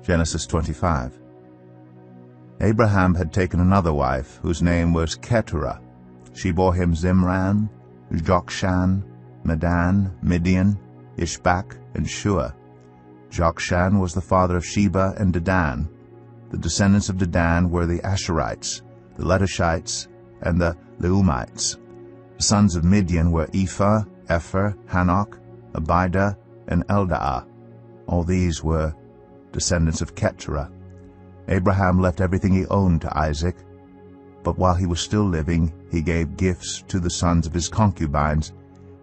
Genesis 25. Abraham had taken another wife, whose name was Keturah. She bore him Zimran, Jokshan, Medan, Midian, Ishbak, and Shua. Jokshan was the father of Sheba and Dedan. The descendants of Dedan were the Asherites, the Letushites, and the Leumites. The sons of Midian were Ephah, Epher, Hanok, Abida, and Eldaah. All these were descendants of Keturah. Abraham left everything he owned to Isaac, but while he was still living, he gave gifts to the sons of his concubines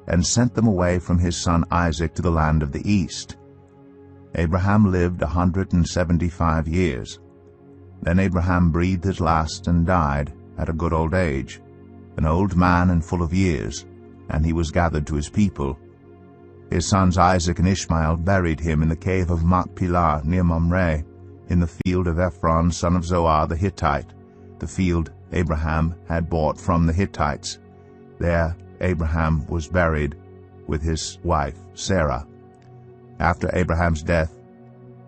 and sent them away from his son Isaac to the land of the east. Abraham lived 175 years. Then Abraham breathed his last and died at a good old age, an old man and full of years, and he was gathered to his people. His sons Isaac and Ishmael buried him in the cave of Machpelah near Mamre, in the field of Ephron son of Zoar the Hittite, the field Abraham had bought from the Hittites. There Abraham was buried with his wife Sarah. After Abraham's death,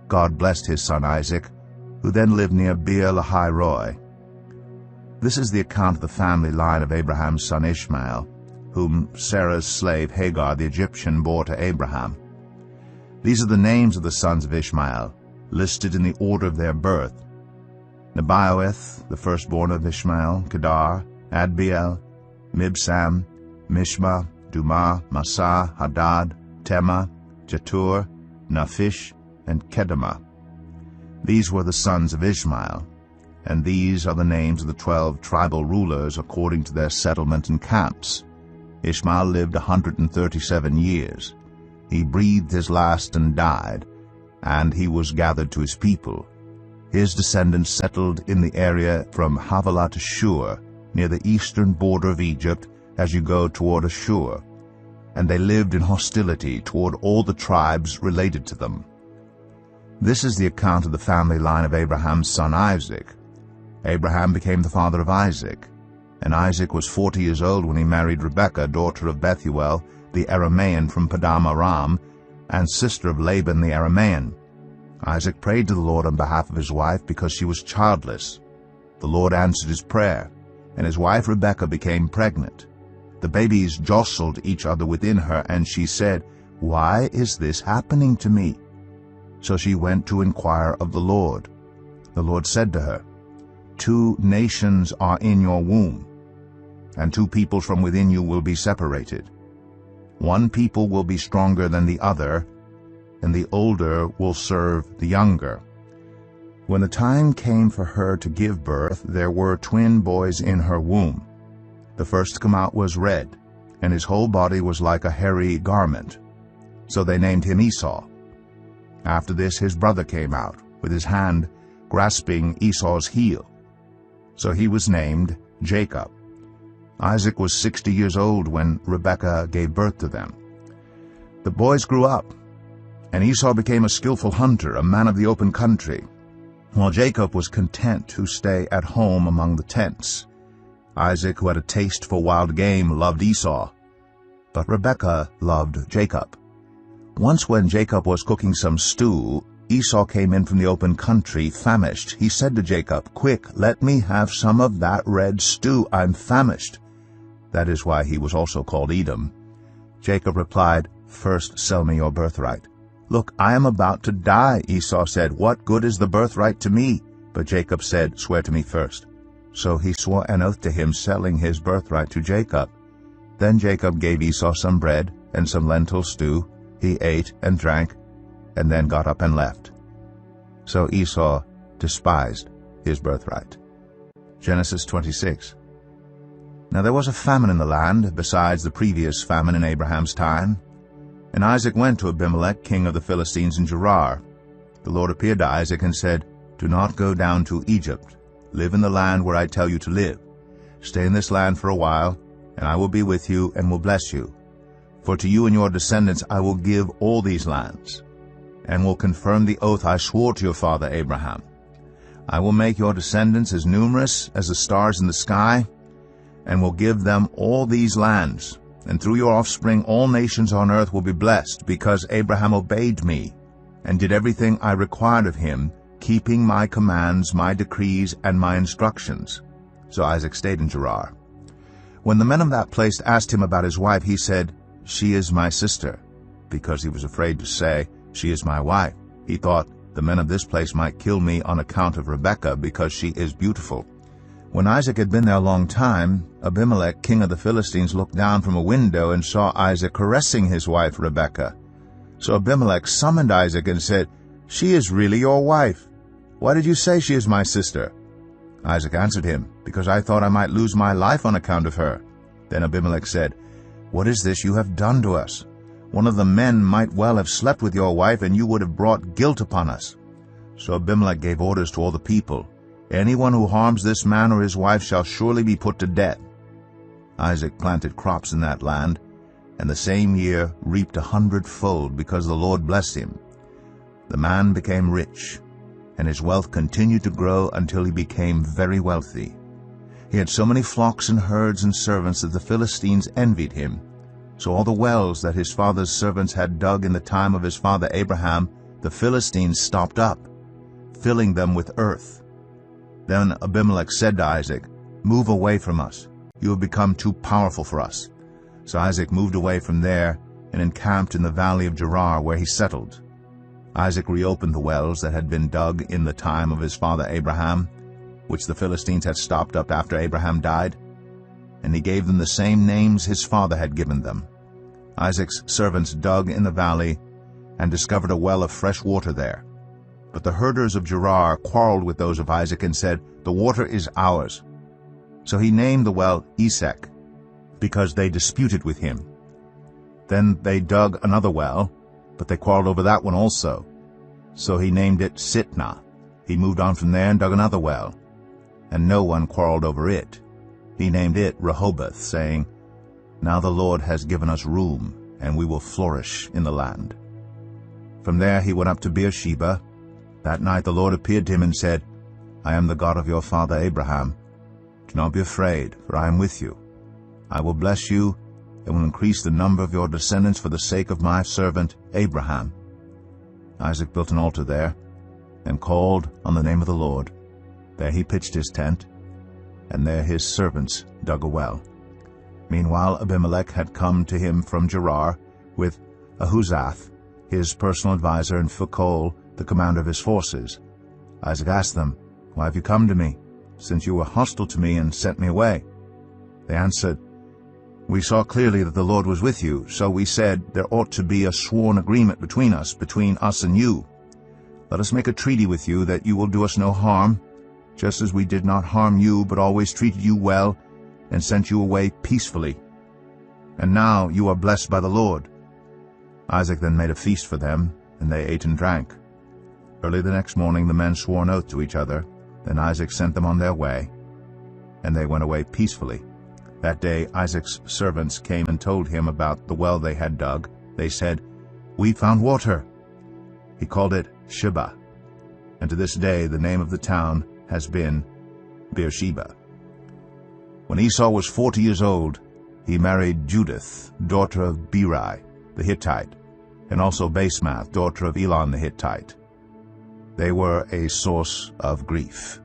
God blessed his son Isaac, who then lived near Beer-lahai-roi. This is the account of the family line of Abraham's son Ishmael, whom Sarah's slave Hagar the Egyptian bore to Abraham. These are the names of the sons of Ishmael, listed in the order of their birth: Nebaioth, the firstborn of Ishmael, Kedar, Adbeel, Mibsam, Mishma, Dumah, Massa, Hadad, Tema, Jetur, Naphish, and Kedemah. These were the sons of Ishmael, and these are the names of the 12 tribal rulers according to their settlement and camps. Ishmael lived 137 years. He breathed his last and died, and he was gathered to his people. His descendants settled in the area from Havilah to Shur, near the eastern border of Egypt as you go toward Ashur, and they lived in hostility toward all the tribes related to them. This is the account of the family line of Abraham's son Isaac. Abraham became the father of Isaac, and Isaac was 40 years old when he married Rebekah, daughter of Bethuel, the Aramean from Padam Aram, and sister of Laban the Aramean. Isaac prayed to the Lord on behalf of his wife because she was childless. The Lord answered his prayer, and his wife Rebekah became pregnant. The babies jostled each other within her, and she said, "Why is this happening to me?" So she went to inquire of the Lord. The Lord said to her, "2 nations are in your womb, and 2 peoples from within you will be separated. One people will be stronger than the other, and the older will serve the younger." When the time came for her to give birth, there were twin boys in her womb. The first to come out was red, and his whole body was like a hairy garment. So they named him Esau. After this his brother came out, with his hand grasping Esau's heel. So he was named Jacob. Isaac was 60 years old when Rebekah gave birth to them. The boys grew up, and Esau became a skillful hunter, a man of the open country, while Jacob was content to stay at home among the tents. Isaac, who had a taste for wild game, loved Esau, but Rebekah loved Jacob. Once when Jacob was cooking some stew, Esau came in from the open country, famished. He said to Jacob, "Quick, let me have some of that red stew. I'm famished." That is why he was also called Edom. Jacob replied, "First sell me your birthright." "Look, I am about to die," Esau said. "What good is the birthright to me?" But Jacob said, "Swear to me first." So he swore an oath to him, selling his birthright to Jacob. Then Jacob gave Esau some bread and some lentil stew. He ate and drank, and then got up and left. So Esau despised his birthright. Genesis 26. Now there was a famine in the land, besides the previous famine in Abraham's time. And Isaac went to Abimelech, king of the Philistines, in Gerar. The Lord appeared to Isaac and said, "Do not go down to Egypt. Live in the land where I tell you to live. Stay in this land for a while, and I will be with you and will bless you. For to you and your descendants I will give all these lands, and will confirm the oath I swore to your father Abraham. I will make your descendants as numerous as the stars in the sky, and will give them all these lands. And through your offspring all nations on earth will be blessed, because Abraham obeyed me, and did everything I required of him, keeping my commands, my decrees, and my instructions. So Isaac stayed in Gerar. When the men of that place asked him about his wife, he said, "She is my sister," because he was afraid to say, "She is my wife." He thought, "The men of this place might kill me on account of Rebekah, because she is beautiful." When Isaac had been there a long time, Abimelech, king of the Philistines, looked down from a window and saw Isaac caressing his wife Rebekah. So Abimelech summoned Isaac and said, "She is really your wife. Why did you say she is my sister?" Isaac answered him, "Because I thought I might lose my life on account of her." Then Abimelech said, "What is this you have done to us? One of the men might well have slept with your wife, and you would have brought guilt upon us." So Abimelech gave orders to all the people, "Anyone who harms this man or his wife shall surely be put to death." Isaac planted crops in that land, and the same year reaped 100-fold, because the Lord blessed him. The man became rich, and his wealth continued to grow until he became very wealthy. He had so many flocks and herds and servants that the Philistines envied him. So all the wells that his father's servants had dug in the time of his father Abraham, the Philistines stopped up, filling them with earth. Then Abimelech said to Isaac, "Move away from us. You have become too powerful for us." So Isaac moved away from there and encamped in the valley of Gerar, where he settled. Isaac reopened the wells that had been dug in the time of his father Abraham, which the Philistines had stopped up after Abraham died, and he gave them the same names his father had given them. Isaac's servants dug in the valley and discovered a well of fresh water there. But the herders of Gerar quarreled with those of Isaac and said, "The water is ours." So he named the well Esek, because they disputed with him. Then they dug another well, but they quarreled over that one also. So he named it Sitnah. He moved on from there and dug another well, and no one quarreled over it. He named it Rehoboth, saying, "Now the Lord has given us room, and we will flourish in the land." From there he went up to Beersheba. That night the Lord appeared to him and said, "I am the God of your father Abraham. Do not be afraid, for I am with you. I will bless you and will increase the number of your descendants for the sake of my servant Abraham." Isaac built an altar there and called on the name of the Lord. There he pitched his tent, and there his servants dug a well. Meanwhile Abimelech had come to him from Gerar with Ahuzath, his personal adviser, and Phicol, the commander of his forces. Isaac asked them, "Why have you come to me, since you were hostile to me and sent me away?" They answered, "We saw clearly that the Lord was with you, so we said there ought to be a sworn agreement between us and you. Let us make a treaty with you that you will do us no harm, just as we did not harm you, but always treated you well and sent you away peacefully. And now you are blessed by the Lord." Isaac then made a feast for them, and they ate and drank. Early the next morning the men swore an oath to each other. Then Isaac sent them on their way, and they went away peacefully. That day Isaac's servants came and told him about the well they had dug. They said, "We found water." He called it Sheba, and to this day the name of the town has been Beersheba. When Esau was 40 years old, he married Judith, daughter of Beeri the Hittite, and also Basemath, daughter of Elon the Hittite. They were a source of grief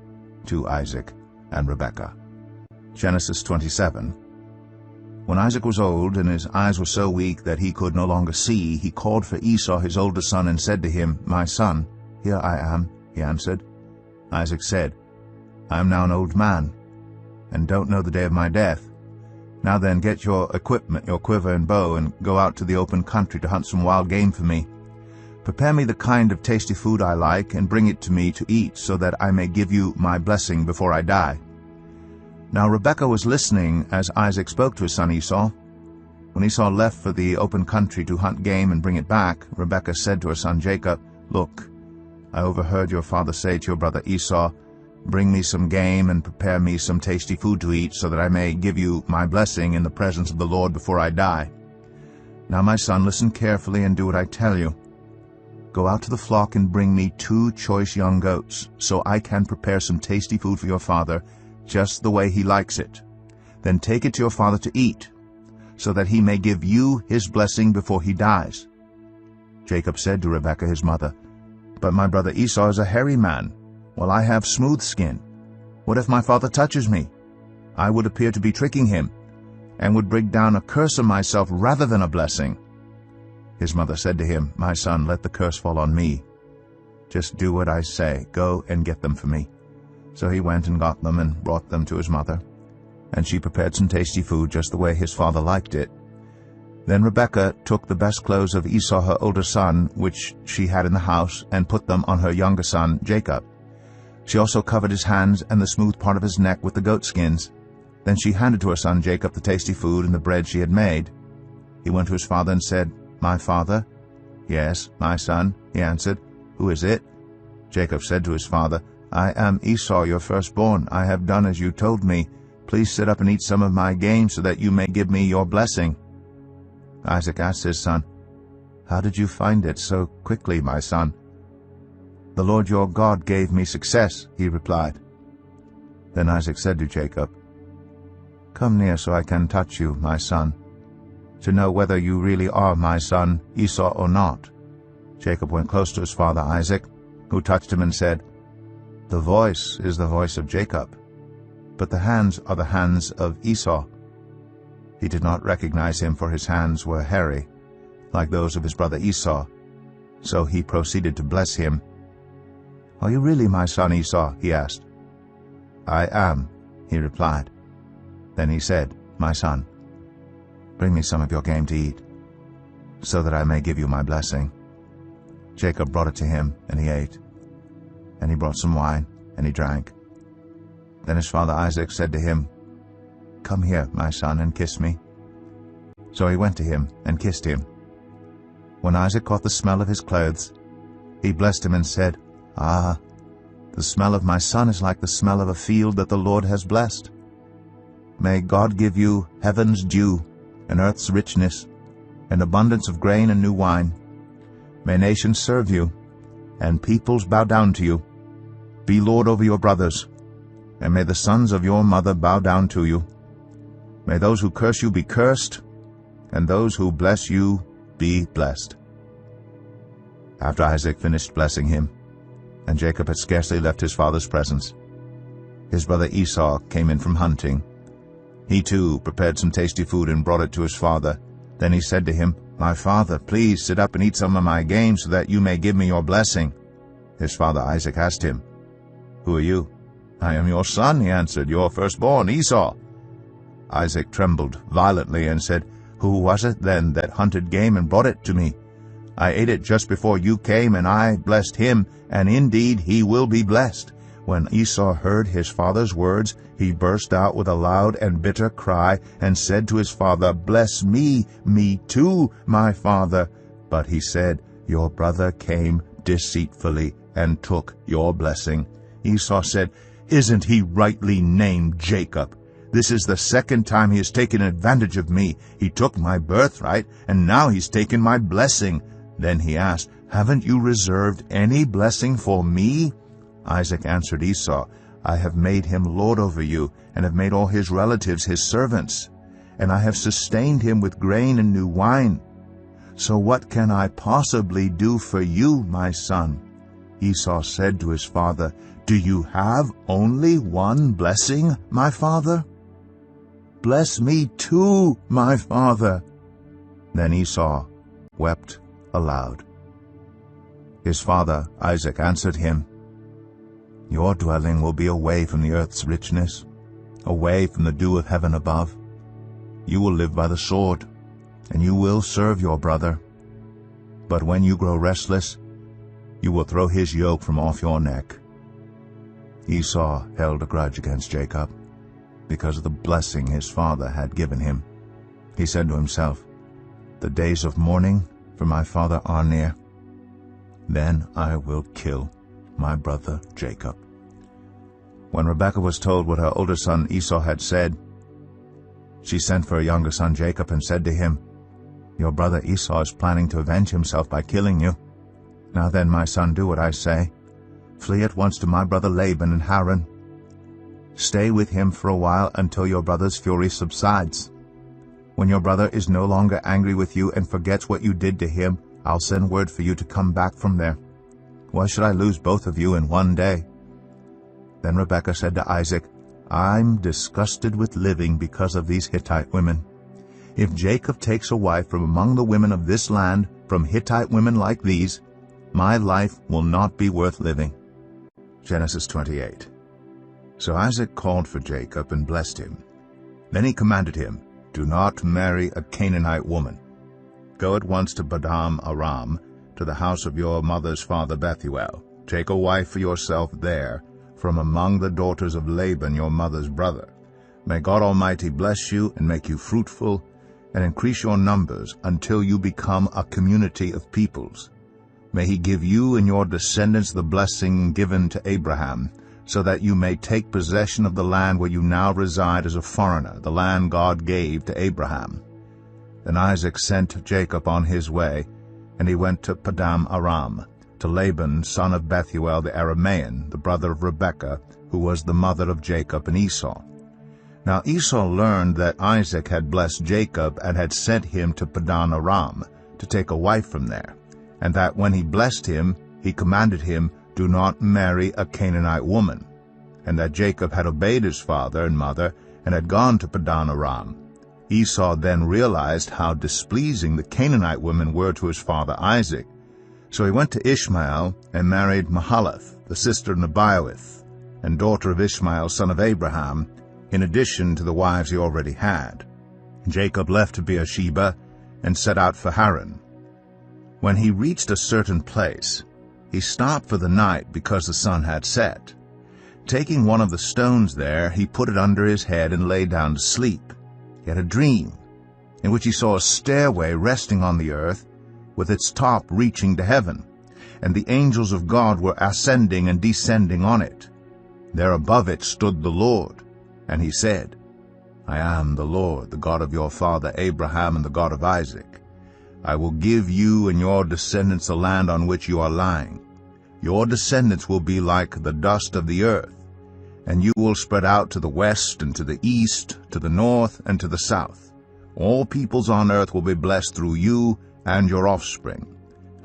to Isaac and Rebekah. Genesis 27. When Isaac was old, and his eyes were so weak that he could no longer see, he called for Esau his oldest son and said to him, "My son." "Here I am," he answered. Isaac said, "I am now an old man, and don't know the day of my death. Now then, get your equipment, your quiver and bow, and go out to the open country to hunt some wild game for me. Prepare me the kind of tasty food I like, and bring it to me to eat, so that I may give you my blessing before I die." Now Rebekah was listening as Isaac spoke to his son Esau. When Esau left for the open country to hunt game and bring it back, Rebekah said to her son Jacob, "Look, I overheard your father say to your brother Esau, 'Bring me some game and prepare me some tasty food to eat, so that I may give you my blessing in the presence of the Lord before I die.' Now, my son, listen carefully and do what I tell you. Go out to the flock and bring me 2 choice young goats, so I can prepare some tasty food for your father, just the way he likes it. Then take it to your father to eat, so that he may give you his blessing before he dies." Jacob said to Rebekah his mother, But my brother Esau is a hairy man, while I have smooth skin. What if my father touches me? I would appear to be tricking him, and would bring down a curse on myself rather than a blessing." His mother said to him, "My son, let the curse fall on me. Just do what I say. Go and get them for me." So he went and got them and brought them to his mother, and she prepared some tasty food just the way his father liked it. Then Rebekah took the best clothes of Esau her older son, which she had in the house, and put them on her younger son Jacob. She also covered his hands and the smooth part of his neck with the goat skins. Then she handed to her son Jacob the tasty food and the bread she had made. He went to his father and said, "My father?" "Yes, my son," he answered. "Who is it?" Jacob said to his father, "I am Esau, your firstborn. I have done as you told me. Please sit up and eat some of my game so that you may give me your blessing." Isaac asked his son, "How did you find it so quickly, my son?" "The Lord your God gave me success," he replied. Then Isaac said to Jacob, "Come near so I can touch you, my son, to know whether you really are my son Esau or not." Jacob went close to his father Isaac, who touched him and said, "The voice is the voice of Jacob, but the hands are the hands of Esau." He did not recognize him, for his hands were hairy, like those of his brother Esau. So he proceeded to bless him. "Are you really my son Esau?" he asked. "I am," he replied. Then he said, "My son, bring me some of your game to eat, so that I may give you my blessing." Jacob brought it to him, and he ate. And he brought some wine, and he drank. Then his father Isaac said to him, "Come here, my son, and kiss me." So he went to him and kissed him. When Isaac caught the smell of his clothes, he blessed him and said, "Ah, the smell of my son is like the smell of a field that the Lord has blessed. May God give you heaven's dew and earth's richness, and abundance of grain and new wine. May nations serve you, and peoples bow down to you. Be Lord over your brothers, and may the sons of your mother bow down to you. May those who curse you be cursed, and those who bless you be blessed." After Isaac finished blessing him, and Jacob had scarcely left his father's presence, his brother Esau came in from hunting. He too prepared some tasty food and brought it to his father. Then he said to him, "My father, please sit up and eat some of my game so that you may give me your blessing." His father Isaac asked him, "Who are you?" "I am your son," he answered, "your firstborn, Esau." Isaac trembled violently and said, "Who was it then that hunted game and brought it to me? I ate it just before you came, and I blessed him, and indeed he will be blessed." When Esau heard his father's words, he burst out with a loud and bitter cry and said to his father, "Bless me too, my father." But he said, "Your brother came deceitfully and took your blessing." Esau said, "Isn't he rightly named Jacob? This is the second time he has taken advantage of me. He took my birthright, and now he's taken my blessing." Then he asked, "Haven't you reserved any blessing for me?" Isaac answered Esau, "I have made him lord over you, and have made all his relatives his servants, and I have sustained him with grain and new wine. So what can I possibly do for you, my son?" Esau said to his father, "Do you have only one blessing, my father? Bless me too, my father." Then Esau wept aloud. His father Isaac answered him, "Your dwelling will be away from the earth's richness, away from the dew of heaven above. You will live by the sword, and you will serve your brother. But when you grow restless, you will throw his yoke from off your neck." Esau held a grudge against Jacob because of the blessing his father had given him. He said to himself, "The days of mourning for my father are near. Then I will kill my brother Jacob." When Rebekah was told what her older son Esau had said, she sent for her younger son Jacob and said to him, "Your brother Esau is planning to avenge himself by killing you. Now then, my son, do what I say. Flee at once to my brother Laban in Haran. Stay with him for a while until your brother's fury subsides. When your brother is no longer angry with you and forgets what you did to him, I'll send word for you to come back from there. Why should I lose both of you in one day?" Then Rebekah said to Isaac, "I'm disgusted with living because of these Hittite women. If Jacob takes a wife from among the women of this land, from Hittite women like these, my life will not be worth living." Genesis 28. So Isaac called for Jacob and blessed him. Then he commanded him, "Do not marry a Canaanite woman. Go at once to Padan Aram, to the house of your mother's father Bethuel. Take a wife for yourself there, from among the daughters of Laban your mother's brother. May God Almighty bless you and make you fruitful, and increase your numbers until you become a community of peoples. May he give you and your descendants the blessing given to Abraham, so that you may take possession of the land where you now reside as a foreigner, the land God gave to Abraham." Then Isaac sent Jacob on his way, and he went to Padan Aram, to Laban son of Bethuel the Aramean, the brother of Rebekah, who was the mother of Jacob and Esau. Now Esau learned that Isaac had blessed Jacob and had sent him to Padan Aram to take a wife from there, and that when he blessed him, he commanded him, "Do not marry a Canaanite woman," and that Jacob had obeyed his father and mother and had gone to Padan Aram. Esau then realized how displeasing the Canaanite women were to his father Isaac. So he went to Ishmael and married Mahalath, the sister of Nebaioth, and daughter of Ishmael son of Abraham, in addition to the wives he already had. Jacob left Beersheba and set out for Haran. When he reached a certain place, he stopped for the night because the sun had set. Taking one of the stones there, he put it under his head and lay down to sleep. He had a dream, in which he saw a stairway resting on the earth, with its top reaching to heaven, and the angels of God were ascending and descending on it. There above it stood the Lord, and he said, "I am the Lord, the God of your father Abraham and the God of Isaac. I will give you and your descendants the land on which you are lying. Your descendants will be like the dust of the earth, and you will spread out to the west and to the east, to the north and to the south. All peoples on earth will be blessed through you and your offspring.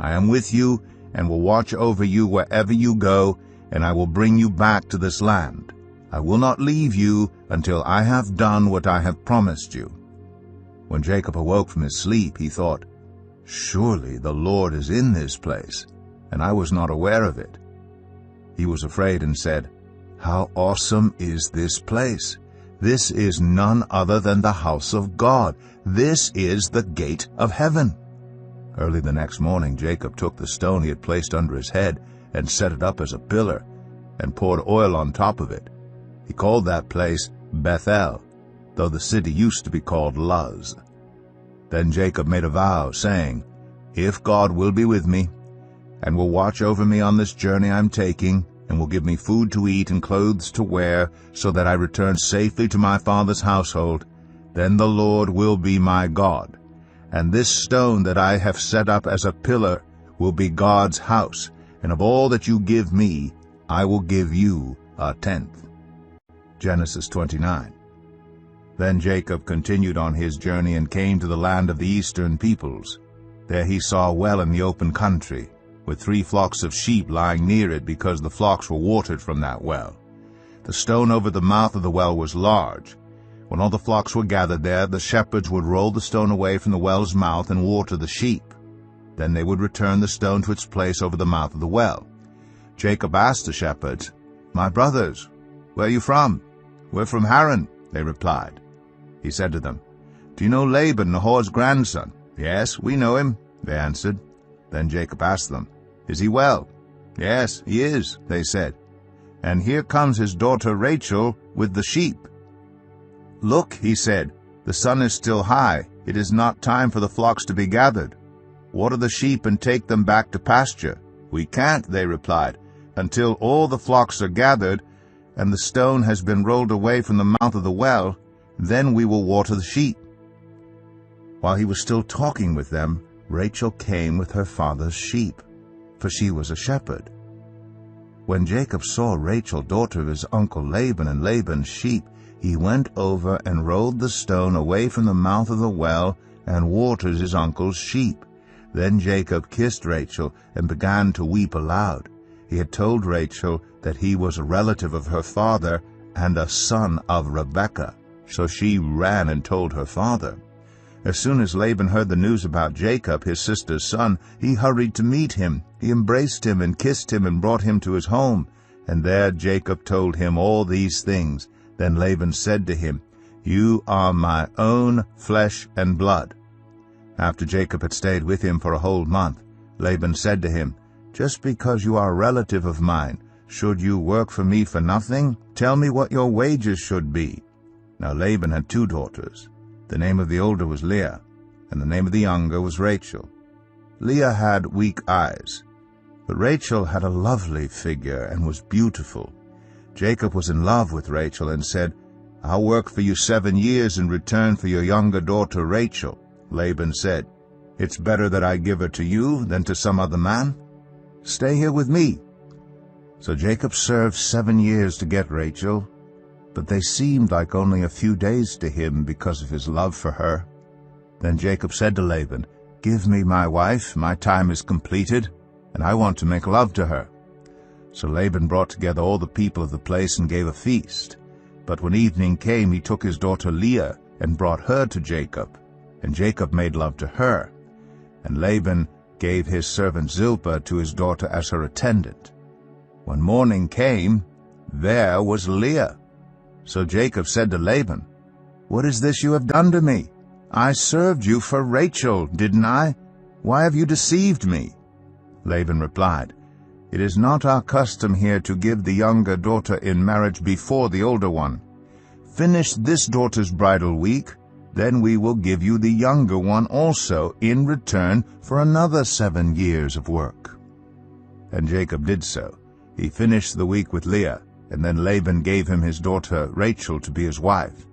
I am with you and will watch over you wherever you go, and I will bring you back to this land. I will not leave you until I have done what I have promised you." When Jacob awoke from his sleep, he thought, "Surely the Lord is in this place, and I was not aware of it." He was afraid and said, "How awesome is this place! This is none other than the house of God. This is the gate of heaven." Early the next morning Jacob took the stone he had placed under his head and set it up as a pillar, and poured oil on top of it. He called that place Bethel, though the city used to be called Luz. Then Jacob made a vow, saying, "If God will be with me, and will watch over me on this journey I am taking, and will give me food to eat and clothes to wear, so that I return safely to my father's household, then the Lord will be my God. And this stone that I have set up as a pillar will be God's house, and of all that you give me, I will give you a tenth." Genesis 29. Then Jacob continued on his journey and came to the land of the eastern peoples. There he saw a well in the open country, with 3 flocks of sheep lying near it, because the flocks were watered from that well. The stone over the mouth of the well was large. When all the flocks were gathered there, the shepherds would roll the stone away from the well's mouth and water the sheep. Then they would return the stone to its place over the mouth of the well. Jacob asked the shepherds, "My brothers, where are you from?" "We're from Haran," they replied. He said to them, "Do you know Laban, Nahor's grandson?" "Yes, we know him," they answered. Then Jacob asked them, "Is he well?" "Yes, he is," they said. "And here comes his daughter Rachel with the sheep." "Look," he said, "the sun is still high. It is not time for the flocks to be gathered. Water the sheep and take them back to pasture." "We can't," they replied, "until all the flocks are gathered, and the stone has been rolled away from the mouth of the well. Then we will water the sheep." While he was still talking with them, Rachel came with her father's sheep, for she was a shepherd. When Jacob saw Rachel, daughter of his uncle Laban, and Laban's sheep, he went over and rolled the stone away from the mouth of the well and watered his uncle's sheep. Then Jacob kissed Rachel and began to weep aloud. He had told Rachel that he was a relative of her father and a son of Rebekah. So she ran and told her father. As soon as Laban heard the news about Jacob, his sister's son, he hurried to meet him. He embraced him and kissed him and brought him to his home. And there Jacob told him all these things. Then Laban said to him, "You are my own flesh and blood." After Jacob had stayed with him for a whole month, Laban said to him, "Just because you are a relative of mine, should you work for me for nothing? Tell me what your wages should be." Now Laban had 2 daughters. The name of the older was Leah, and the name of the younger was Rachel. Leah had weak eyes, but Rachel had a lovely figure and was beautiful. Jacob was in love with Rachel and said, "I'll work for you 7 years in return for your younger daughter Rachel." Laban said, "It's better that I give her to you than to some other man. Stay here with me." So Jacob served 7 years to get Rachel, but they seemed like only a few days to him because of his love for her. Then Jacob said to Laban, "Give me my wife, my time is completed, and I want to make love to her." So Laban brought together all the people of the place and gave a feast. But when evening came, he took his daughter Leah and brought her to Jacob, and Jacob made love to her. And Laban gave his servant Zilpah to his daughter as her attendant. When morning came, there was Leah. So Jacob said to Laban, "What is this you have done to me? I served you for Rachel, didn't I? Why have you deceived me?" Laban replied, "It is not our custom here to give the younger daughter in marriage before the older one. Finish this daughter's bridal week, then we will give you the younger one also in return for another 7 years of work." And Jacob did so. He finished the week with Leah, and then Laban gave him his daughter Rachel to be his wife.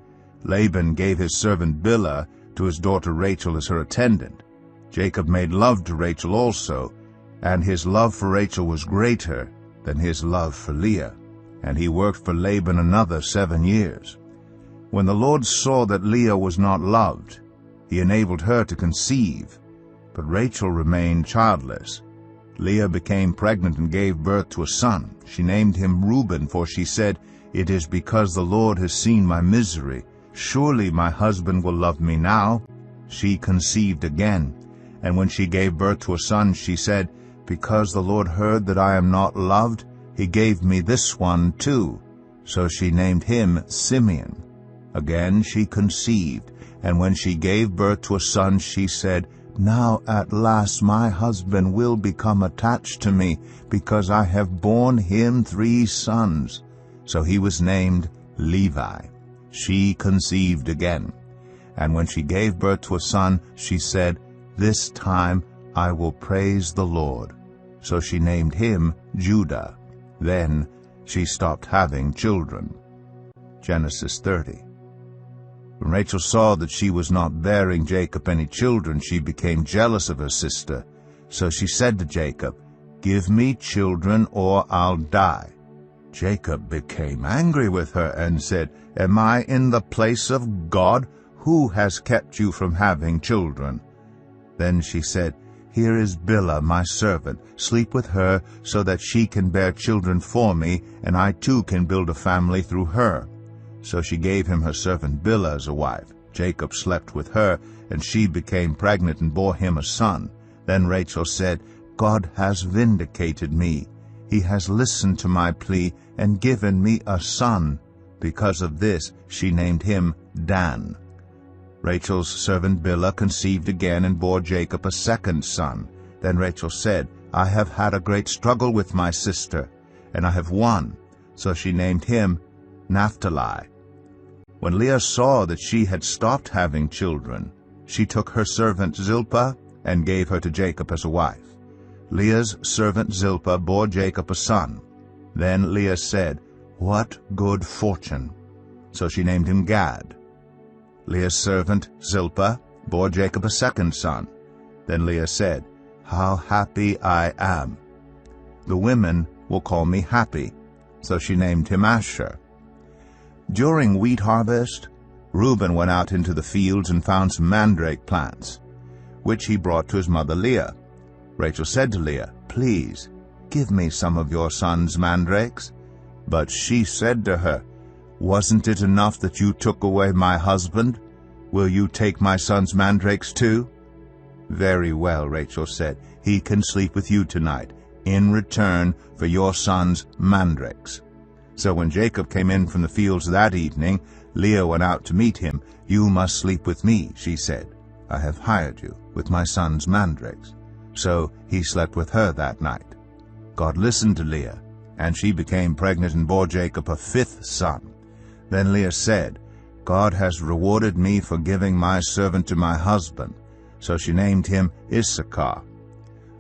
Laban gave his servant Bilhah to his daughter Rachel as her attendant. Jacob made love to Rachel also, and his love for Rachel was greater than his love for Leah. And he worked for Laban another 7 years. When the Lord saw that Leah was not loved, he enabled her to conceive, but Rachel remained childless. Leah became pregnant and gave birth to a son. She named him Reuben, for she said, "It is because the Lord has seen my misery. Surely my husband will love me now." She conceived again, and when she gave birth to a son, she said, "Because the Lord heard that I am not loved, he gave me this one too." So she named him Simeon. Again she conceived, and when she gave birth to a son, she said, "Now at last my husband will become attached to me, because I have borne him 3 sons. So he was named Levi. She conceived again, and when she gave birth to a son, she said, "This time I will praise the Lord." So she named him Judah. Then she stopped having children. Genesis 30. When Rachel saw that she was not bearing Jacob any children, she became jealous of her sister. So she said to Jacob, "Give me children or I'll die." Jacob became angry with her and said, "Am I in the place of God? Who has kept you from having children?" Then she said, "Here is Bilhah, my servant. Sleep with her so that she can bear children for me, and I too can build a family through her." So she gave him her servant Bilhah as a wife. Jacob slept with her, and she became pregnant and bore him a son. Then Rachel said, "God has vindicated me. He has listened to my plea and given me a son." Because of this she named him Dan. Rachel's servant Bilhah conceived again and bore Jacob a second son. Then Rachel said, "I have had a great struggle with my sister, and I have won." So she named him Naphtali. When Leah saw that she had stopped having children, she took her servant Zilpah and gave her to Jacob as a wife. Leah's servant Zilpah bore Jacob a son. Then Leah said, "What good fortune!" So she named him Gad. Leah's servant Zilpah bore Jacob a second son. Then Leah said, "How happy I am! The women will call me happy." So she named him Asher. During wheat harvest, Reuben went out into the fields and found some mandrake plants, which he brought to his mother Leah. Rachel said to Leah, "Please, "Give me some of your son's mandrakes." But she said to her, "Wasn't it enough that you took away my husband? Will you take my son's mandrakes too?" "Very well," Rachel said, "he can sleep with you tonight, in return for your son's mandrakes." So when Jacob came in from the fields that evening, Leah went out to meet him. "You must sleep with me," she said. "I have hired you with my son's mandrakes." So he slept with her that night. God listened to Leah, and she became pregnant and bore Jacob a 5th son. Then Leah said, "God has rewarded me for giving my servant to my husband." So she named him Issachar.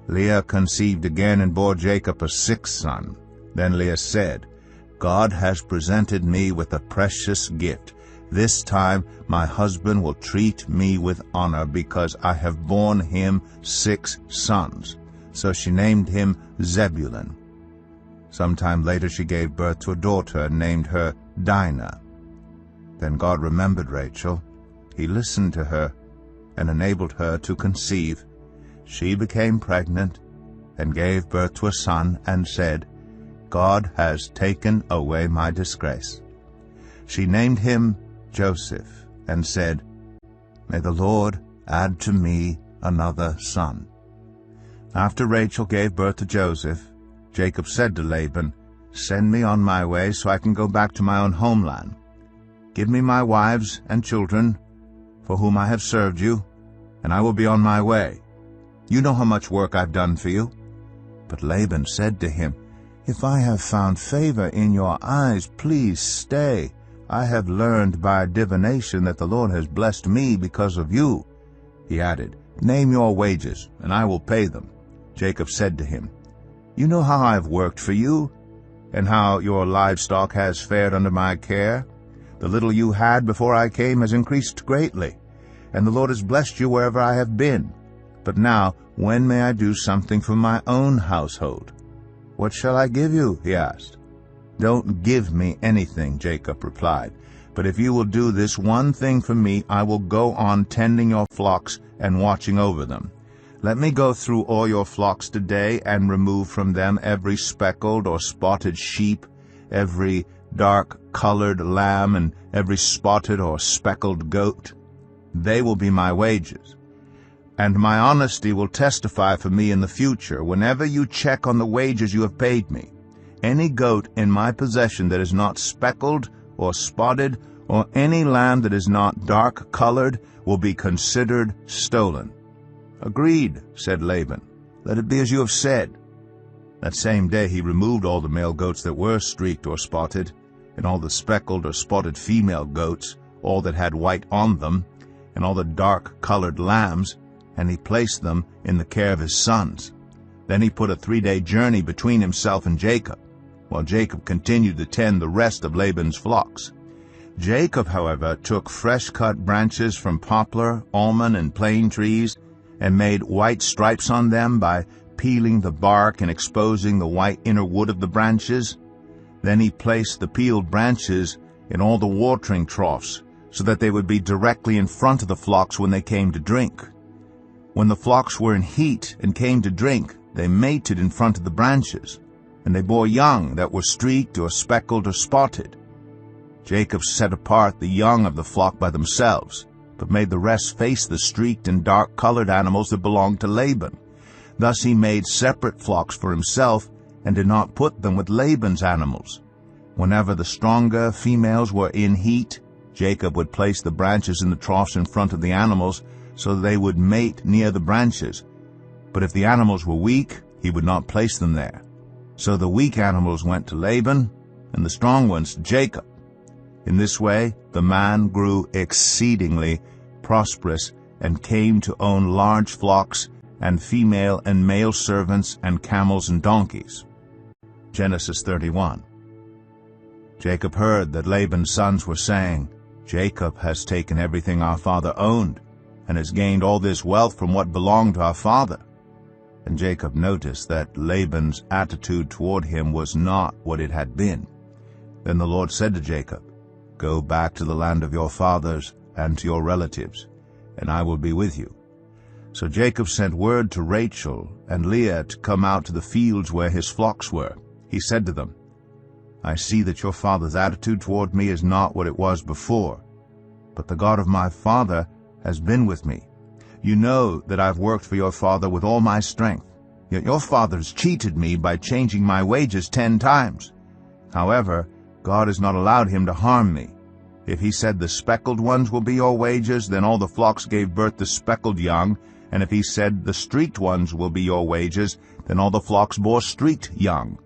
Leah conceived again and bore Jacob a 6th son. Then Leah said, "God has presented me with a precious gift. This time my husband will treat me with honor because I have borne him 6 sons. So she named him Zebulun. Sometime later she gave birth to a daughter and named her Dinah. Then God remembered Rachel. He listened to her and enabled her to conceive. She became pregnant and gave birth to a son and said, "God has taken away my disgrace." She named him Joseph and said, "May the Lord add to me another son." After Rachel gave birth to Joseph, Jacob said to Laban, "Send me on my way so I can go back to my own homeland. Give me my wives and children, for whom I have served you, and I will be on my way. You know how much work I've done for you." But Laban said to him, "If I have found favor in your eyes, please stay. I have learned by divination that the Lord has blessed me because of you." He added, "Name your wages, and I will pay them." Jacob said to him, "You know how I have worked for you, and how your livestock has fared under my care. The little you had before I came has increased greatly, and the Lord has blessed you wherever I have been. But now, when may I do something for my own household?" "What shall I give you?" he asked. "Don't give me anything," Jacob replied. "But if you will do this one thing for me, I will go on tending your flocks and watching over them. Let me go through all your flocks today and remove from them every speckled or spotted sheep, every dark-colored lamb, and every spotted or speckled goat. They will be my wages. And my honesty will testify for me in the future whenever you check on the wages you have paid me. Any goat in my possession that is not speckled or spotted, or any lamb that is not dark-colored, will be considered stolen." "Agreed," said Laban. "Let it be as you have said." That same day he removed all the male goats that were streaked or spotted, and all the speckled or spotted female goats, all that had white on them, and all the dark-colored lambs, and he placed them in the care of his sons. Then he put a 3-day journey between himself and Jacob, while Jacob continued to tend the rest of Laban's flocks. Jacob, however, took fresh-cut branches from poplar, almond, and plane trees, and made white stripes on them by peeling the bark and exposing the white inner wood of the branches. Then he placed the peeled branches in all the watering troughs, so that they would be directly in front of the flocks when they came to drink. When the flocks were in heat and came to drink, they mated in front of the branches, and they bore young that were streaked or speckled or spotted. Jacob set apart the young of the flock by themselves, but made the rest face the streaked and dark-colored animals that belonged to Laban. Thus he made separate flocks for himself, and did not put them with Laban's animals. Whenever the stronger females were in heat, Jacob would place the branches in the troughs in front of the animals, so that they would mate near the branches. But if the animals were weak, he would not place them there. So the weak animals went to Laban, and the strong ones to Jacob. In this way the man grew exceedingly prosperous, and came to own large flocks, and female and male servants, and camels and donkeys. Genesis 31. Jacob heard that Laban's sons were saying, "Jacob has taken everything our father owned, and has gained all this wealth from what belonged to our father." And Jacob noticed that Laban's attitude toward him was not what it had been. Then the Lord said to Jacob, "Go back to the land of your fathers and to your relatives, and I will be with you. So Jacob sent word to Rachel and Leah to come out to the fields where his flocks were. He said to them, "I see that your father's attitude toward me is not what it was before, but the God of my father has been with me. You know that I've worked for your father with all my strength, yet your father's cheated me by changing my wages 10 times. However, God has not allowed him to harm me. If he said the speckled ones will be your wages, then all the flocks gave birth to speckled young, and if he said the streaked ones will be your wages, then all the flocks bore streaked young.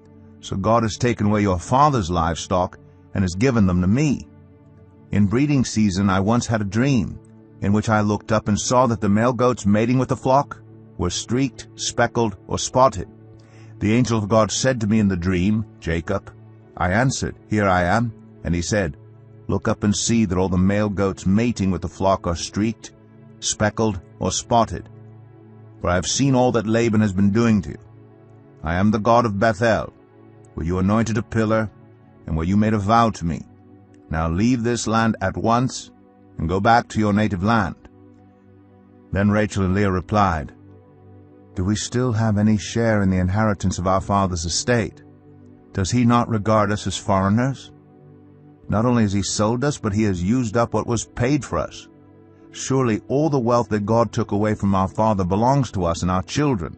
So God has taken away your father's livestock and has given them to me. In breeding season I once had a dream, in which I looked up and saw that the male goats mating with the flock were streaked, speckled, or spotted. The angel of God said to me in the dream, 'Jacob.' I answered, 'Here I am.' And he said, 'Look up and see that all the male goats mating with the flock are streaked, speckled, or spotted. For I have seen all that Laban has been doing to you. I am the God of Bethel, where you anointed a pillar, and where you made a vow to me. Now leave this land at once, and go back to your native land.' Then Rachel and Leah replied, 'Do we still have any share in the inheritance of our father's estate? Does he not regard us as foreigners? Not only has he sold us, but he has used up what was paid for us. Surely all the wealth that God took away from our father belongs to us and our children.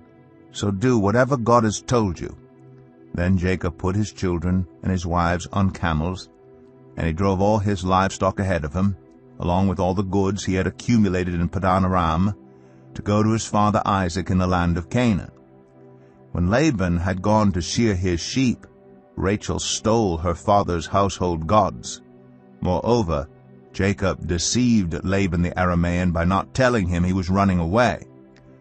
So do whatever God has told you.' Then Jacob put his children and his wives on camels, and he drove all his livestock ahead of him, along with all the goods he had accumulated in Padan Aram, to go to his father Isaac in the land of Canaan. When Laban had gone to shear his sheep, Rachel stole her father's household gods. Moreover, Jacob deceived Laban the Aramean by not telling him he was running away.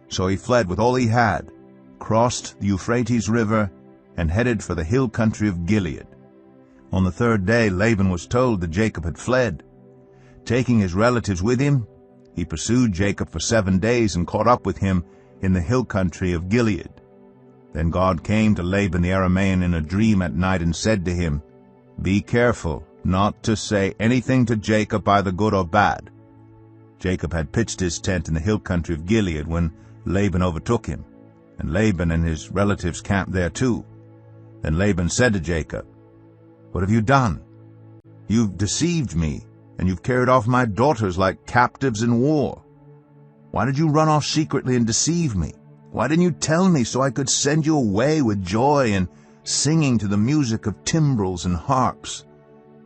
So he fled with all he had, crossed the Euphrates River, and headed for the hill country of Gilead. On the 3rd day Laban was told that Jacob had fled. Taking his relatives with him, he pursued Jacob for 7 days and caught up with him in the hill country of Gilead. Then God came to Laban the Aramean in a dream at night and said to him, 'Be careful not to say anything to Jacob, either good or bad.' Jacob had pitched his tent in the hill country of Gilead when Laban overtook him, and Laban and his relatives camped there too. Then Laban said to Jacob, 'What have you done? You've deceived me, and you've carried off my daughters like captives in war. Why did you run off secretly and deceive me? Why didn't you tell me so I could send you away with joy and singing to the music of timbrels and harps?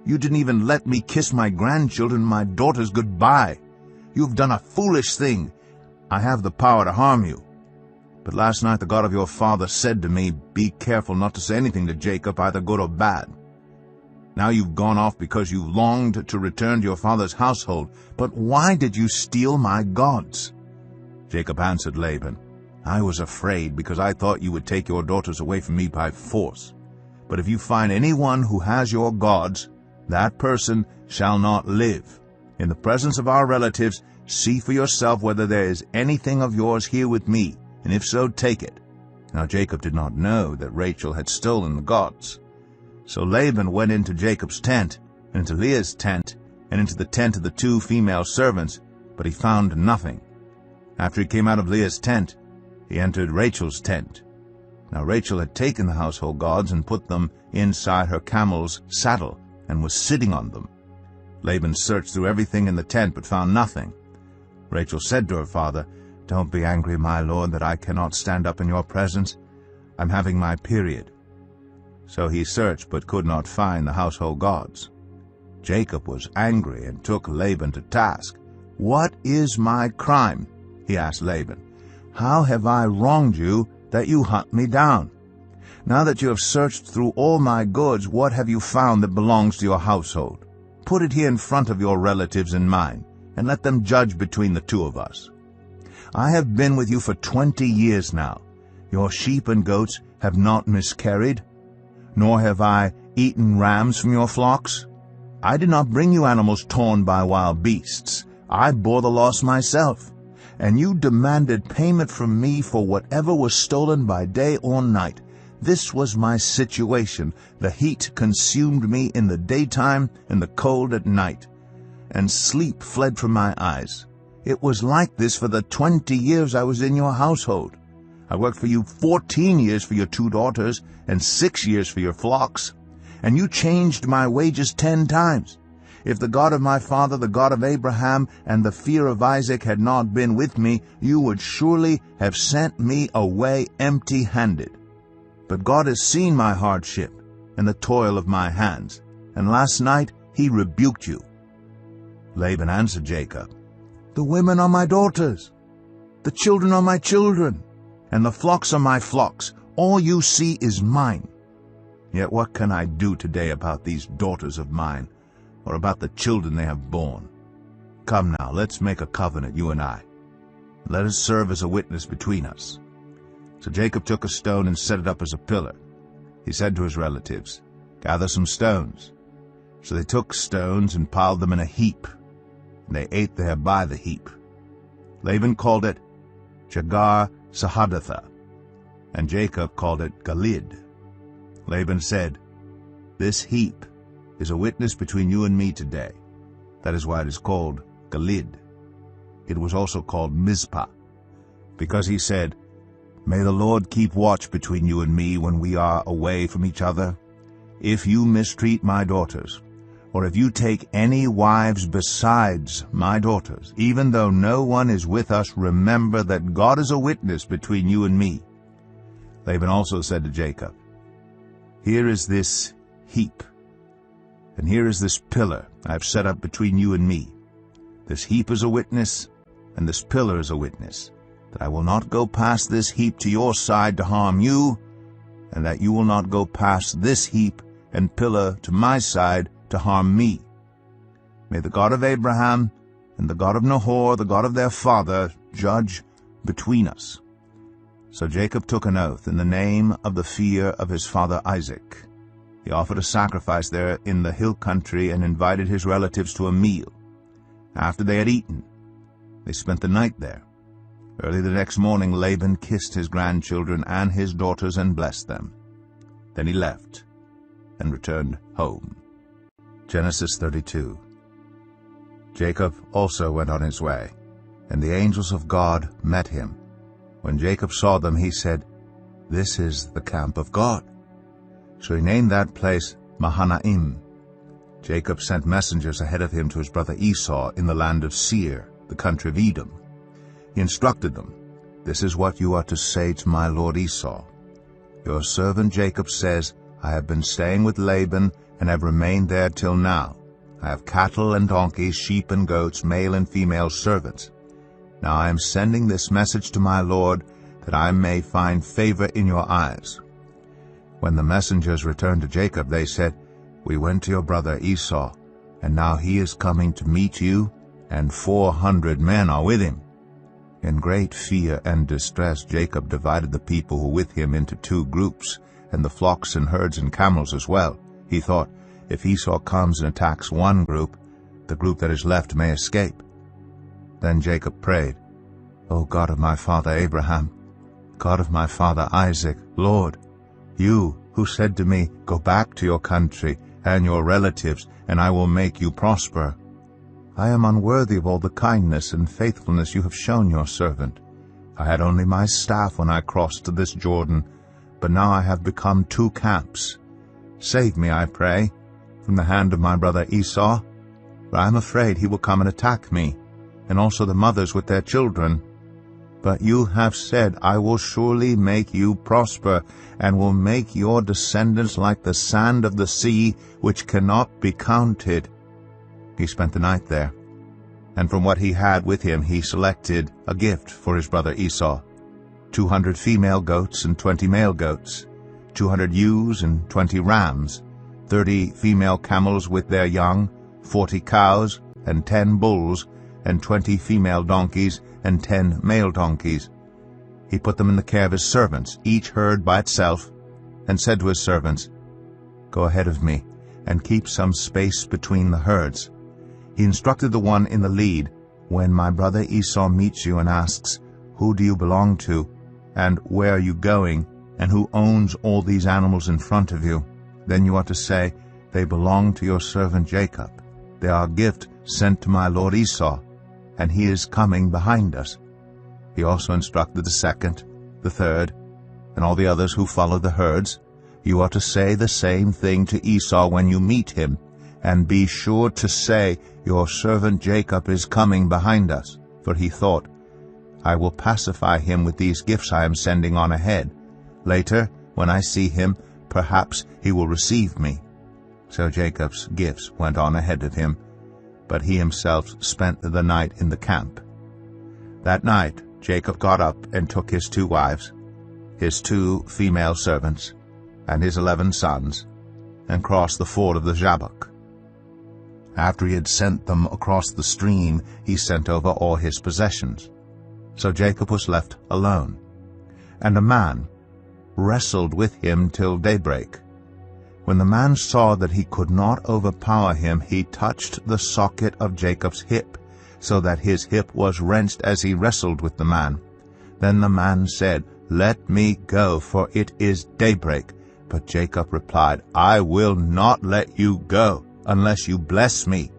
You didn't even let me kiss my grandchildren and my daughters goodbye. You've done a foolish thing. I have the power to harm you. But last night the God of your father said to me, "Be careful not to say anything to Jacob, either good or bad." Now you've gone off because you longed to return to your father's household. But why did you steal my gods?' Jacob answered Laban, 'I was afraid because I thought you would take your daughters away from me by force. But if you find anyone who has your gods, that person shall not live. In the presence of our relatives, see for yourself whether there is anything of yours here with me, and if so, take it.' Now Jacob did not know that Rachel had stolen the gods. So Laban went into Jacob's tent, and into Leah's tent, and into the tent of the 2 female servants, but he found nothing. After he came out of Leah's tent, he entered Rachel's tent. Now Rachel had taken the household gods and put them inside her camel's saddle, and was sitting on them. Laban searched through everything in the tent, but found nothing. Rachel said to her father, "Don't be angry, my lord, that I cannot stand up in your presence. I'm having my period." So he searched, but could not find the household gods. Jacob was angry and took Laban to task. "What is my crime?" he asked Laban. "How have I wronged you that you hunt me down? Now that you have searched through all my goods, what have you found that belongs to your household? Put it here in front of your relatives and mine, and let them judge between the 2 of us. I have been with you for 20 years now. Your sheep and goats have not miscarried, nor have I eaten rams from your flocks. I did not bring you animals torn by wild beasts. I bore the loss myself, and you demanded payment from me for whatever was stolen by day or night. This was my situation. The heat consumed me in the daytime and the cold at night, and sleep fled from my eyes. It was like this for the 20 years I was in your household. I worked for you 14 years for your 2 daughters and 6 years for your flocks, and you changed my wages 10 times. If the God of my father, the God of Abraham, and the fear of Isaac had not been with me, you would surely have sent me away empty-handed. But God has seen my hardship and the toil of my hands, and last night he rebuked you." Laban answered Jacob, "The women are my daughters, the children are my children, and the flocks are my flocks. All you see is mine. Yet what can I do today about these daughters of mine, or about the children they have borne? Come now, let's make a covenant, you and I. Let us serve as a witness between us." So Jacob took a stone and set it up as a pillar. He said to his relatives, "Gather some stones." So they took stones and piled them in a heap, and they ate there by the heap. Laban called it Jegar-Sahadutha, and Jacob called it Gilead. Laban said, "This heap is a witness between you and me today." That is why it is called Gilead. It was also called Mizpah, because he said, "May the Lord keep watch between you and me when we are away from each other. If you mistreat my daughters, or if you take any wives besides my daughters, even though no one is with us, remember that God is a witness between you and me." Laban also said to Jacob, "Here is this heap, and here is this pillar I have set up between you and me. This heap is a witness, and this pillar is a witness, that I will not go past this heap to your side to harm you, and that you will not go past this heap and pillar to my side to harm me. May the God of Abraham and the God of Nahor, the God of their father, judge between us." So Jacob took an oath in the name of the fear of his father Isaac. He offered a sacrifice there in the hill country and invited his relatives to a meal. After they had eaten, they spent the night there. Early the next morning Laban kissed his grandchildren and his daughters and blessed them. Then he left and returned home. Genesis 32. Jacob also went on his way, and the angels of God met him. When Jacob saw them, he said, "This is the camp of God." So he named that place Mahanaim. Jacob sent messengers ahead of him to his brother Esau in the land of Seir, the country of Edom. He instructed them, "This is what you are to say to my lord Esau. Your servant Jacob says, I have been staying with Laban and have remained there till now. I have cattle and donkeys, sheep and goats, male and female servants. Now I am sending this message to my lord, that I may find favor in your eyes." When the messengers returned to Jacob, they said, "We went to your brother Esau, and now he is coming to meet you, and 400 men are with him." In great fear and distress Jacob divided the people who were with him into 2 groups, and the flocks and herds and camels as well. He thought, if Esau comes and attacks one group, the group that is left may escape. Then Jacob prayed, "O God of my father Abraham, God of my father Isaac, Lord, you who said to me, 'Go back to your country and your relatives, and I will make you prosper,' I am unworthy of all the kindness and faithfulness you have shown your servant. I had only my staff when I crossed this Jordan, but now I have become 2 camps. Save me, I pray, from the hand of my brother Esau, for I am afraid he will come and attack me, and also the mothers with their children. But you have said, I will surely make you prosper, and will make your descendants like the sand of the sea, which cannot be counted." He spent the night there, and from what he had with him he selected a gift for his brother Esau: 200 female goats and 20 male goats, 200 ewes and 20 rams, 30 female camels with their young, 40 cows and 10 bulls, and 20 female donkeys and 10 male donkeys. He put them in the care of his servants, each herd by itself, and said to his servants, "Go ahead of me, and keep some space between the herds." He instructed the one in the lead, "When my brother Esau meets you and asks, 'Who do you belong to, and where are you going, and who owns all these animals in front of you?' then you are to say, 'They belong to your servant Jacob. They are a gift sent to my lord Esau.' and he is coming behind us." He also instructed the second, the third, and all the others who follow the herds, "You are to say the same thing to Esau when you meet him, and be sure to say, 'Your servant Jacob is coming behind us.' For he thought, 'I will pacify him with these gifts I am sending on ahead. Later, when I see him, perhaps he will receive me.' So Jacob's gifts went on ahead of him, but he himself spent the night in the camp. That night Jacob got up and took his 2 wives, his 2 female servants, and his 11 sons, and crossed the ford of the Jabbok. After he had sent them across the stream, he sent over all his possessions. So Jacob was left alone, and a man wrestled with him till daybreak. When the man saw that he could not overpower him, he touched the socket of Jacob's hip, so that his hip was wrenched as he wrestled with the man. Then the man said, "Let me go, for it is daybreak." But Jacob replied, "I will not let you go, unless you bless me."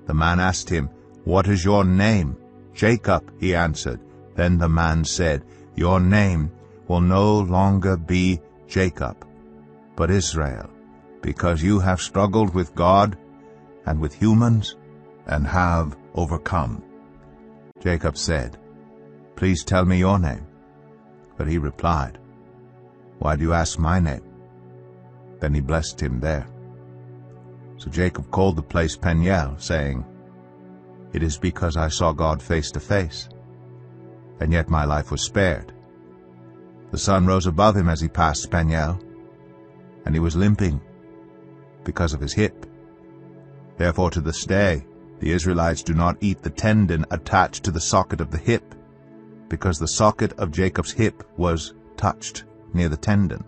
The man asked him, "What is your name?" "Jacob," he answered. Then the man said, "Your name will no longer be Jacob, but Israel, because you have struggled with God and with humans, and have overcome." Jacob said, "Please tell me your name." But he replied, "Why do you ask my name?" Then he blessed him there. So Jacob called the place Peniel, saying, "It is because I saw God face to face, and yet my life was spared." The sun rose above him as he passed Peniel, and he was limping because of his hip. Therefore to this day the Israelites do not eat the tendon attached to the socket of the hip, because the socket of Jacob's hip was touched near the tendon.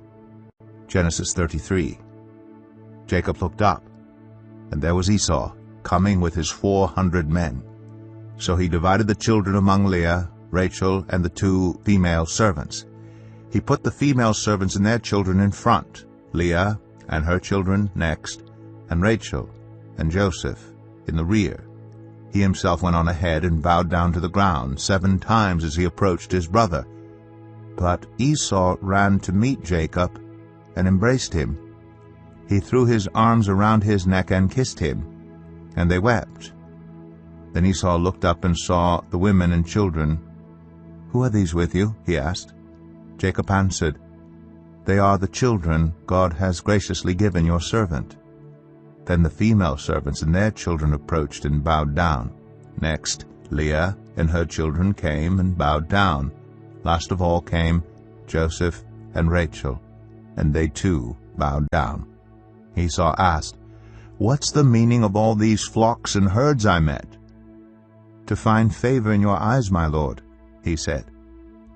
Genesis 33. Jacob looked up, and there was Esau coming with his 400 men. So he divided the children among Leah, Rachel, and the 2 female servants. He put the female servants and their children in front, Leah and her children next, and Rachel and Joseph in the rear. He himself went on ahead and bowed down to the ground 7 times as he approached his brother. But Esau ran to meet Jacob and embraced him. He threw his arms around his neck and kissed him, and they wept. Then Esau looked up and saw the women and children. "Who are these with you?" he asked. Jacob answered, "They are the children God has graciously given your servant." Then the female servants and their children approached and bowed down. Next, Leah and her children came and bowed down. Last of all came Joseph and Rachel, and they too bowed down. Esau asked, "What's the meaning of all these flocks and herds I met?" "To find favor in your eyes, my lord," he said.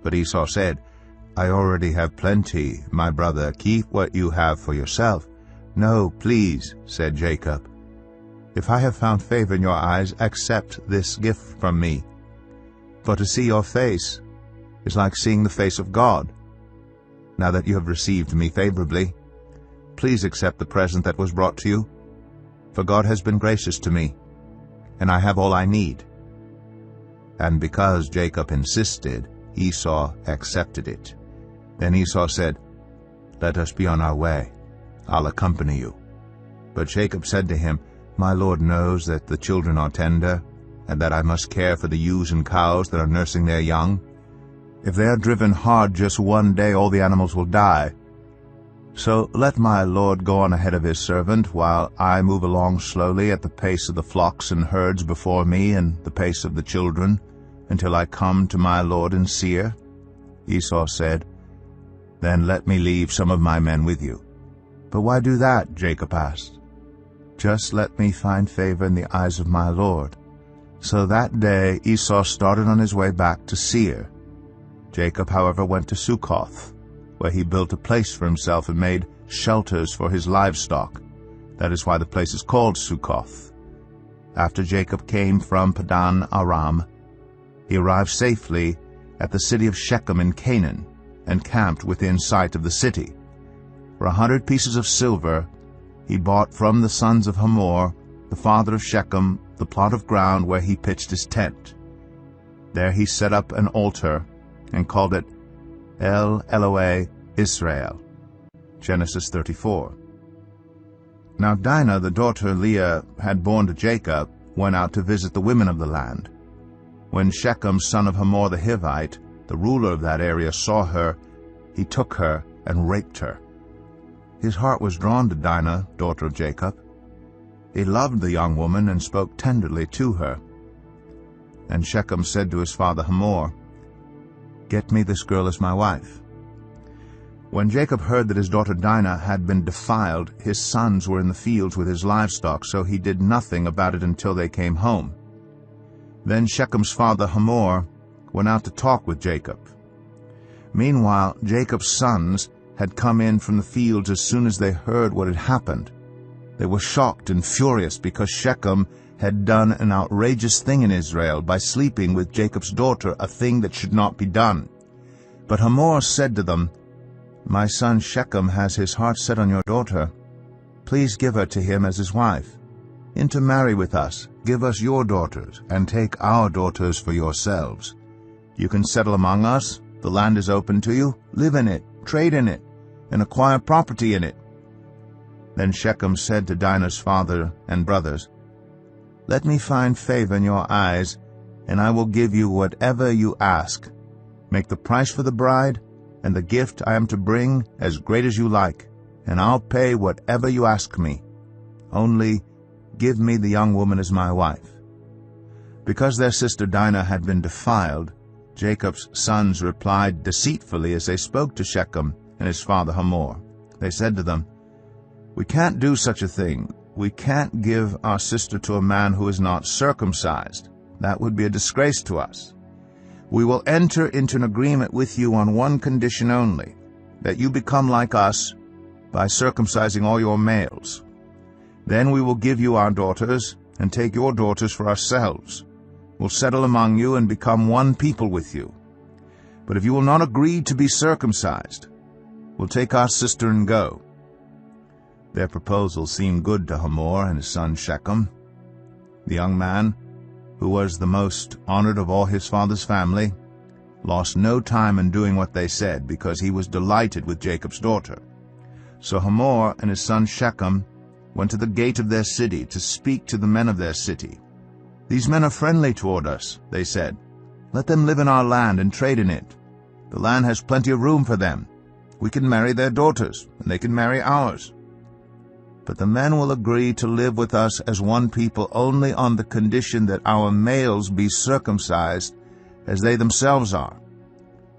But Esau said, "I already have plenty, my brother. Keep what you have for yourself." "No, please," said Jacob. "If I have found favor in your eyes, accept this gift from me. For to see your face is like seeing the face of God. Now that you have received me favorably, please accept the present that was brought to you. For God has been gracious to me, and I have all I need." And because Jacob insisted, Esau accepted it. Then Esau said, "Let us be on our way. I'll accompany you." But Jacob said to him, "My Lord knows that the children are tender, and that I must care for the ewes and cows that are nursing their young. If they are driven hard just one day, all the animals will die. So let my Lord go on ahead of his servant, while I move along slowly at the pace of the flocks and herds before me and the pace of the children, until I come to my Lord in Seir." Esau said, "Then let me leave some of my men with you." "But why do that?" Jacob asked. "Just let me find favor in the eyes of my Lord." So that day Esau started on his way back to Seir. Jacob, however, went to Succoth, where he built a place for himself and made shelters for his livestock. That is why the place is called Succoth. After Jacob came from Padan Aram, he arrived safely at the city of Shechem in Canaan, and camped within sight of the city. For 100 pieces of silver he bought from the sons of Hamor, the father of Shechem, the plot of ground where he pitched his tent. There he set up an altar and called it El Elohe Israel. Genesis 34. Now Dinah, the daughter Leah had borne to Jacob, went out to visit the women of the land. When Shechem, son of Hamor the Hivite, the ruler of that area, saw her, he took her and raped her. His heart was drawn to Dinah, daughter of Jacob. He loved the young woman and spoke tenderly to her. And Shechem said to his father Hamor, "Get me this girl as my wife." When Jacob heard that his daughter Dinah had been defiled, his sons were in the fields with his livestock, so he did nothing about it until they came home. Then Shechem's father Hamor went out to talk with Jacob. Meanwhile, Jacob's sons had come in from the fields as soon as they heard what had happened. They were shocked and furious because Shechem had done an outrageous thing in Israel by sleeping with Jacob's daughter, a thing that should not be done. But Hamor said to them, "My son Shechem has his heart set on your daughter. Please give her to him as his wife. Intermarry with us, give us your daughters, and take our daughters for yourselves. You can settle among us, the land is open to you, live in it, trade in it, and acquire property in it." Then Shechem said to Dinah's father and brothers, "Let me find favor in your eyes, and I will give you whatever you ask. Make the price for the bride and the gift I am to bring as great as you like, and I'll pay whatever you ask me. Only give me the young woman as my wife." Because their sister Dinah had been defiled, Jacob's sons replied deceitfully as they spoke to Shechem and his father Hamor. They said to them, "We can't do such a thing. We can't give our sister to a man who is not circumcised. That would be a disgrace to us. We will enter into an agreement with you on one condition only, that you become like us by circumcising all your males. Then we will give you our daughters and take your daughters for ourselves. We'll settle among you and become one people with you. But if you will not agree to be circumcised, we'll take our sister and go." Their proposal seemed good to Hamor and his son Shechem. The young man, who was the most honored of all his father's family, lost no time in doing what they said, because he was delighted with Jacob's daughter. So Hamor and his son Shechem went to the gate of their city to speak to the men of their city. "These men are friendly toward us," they said. "Let them live in our land and trade in it. The land has plenty of room for them. We can marry their daughters, and they can marry ours. But the men will agree to live with us as one people only on the condition that our males be circumcised as they themselves are.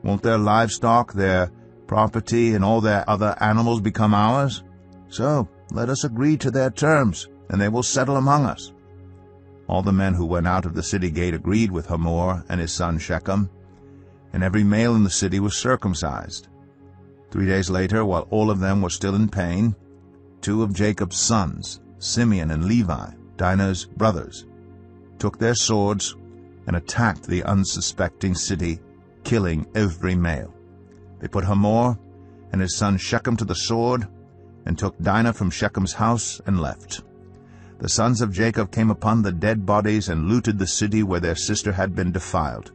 Won't their livestock, their property, and all their other animals become ours? So let us agree to their terms, and they will settle among us." All the men who went out of the city gate agreed with Hamor and his son Shechem, and every male in the city was circumcised. 3 days later, while all of them were still in pain, 2 of Jacob's sons, Simeon and Levi, Dinah's brothers, took their swords and attacked the unsuspecting city, killing every male. They put Hamor and his son Shechem to the sword and took Dinah from Shechem's house and left. The sons of Jacob came upon the dead bodies and looted the city where their sister had been defiled.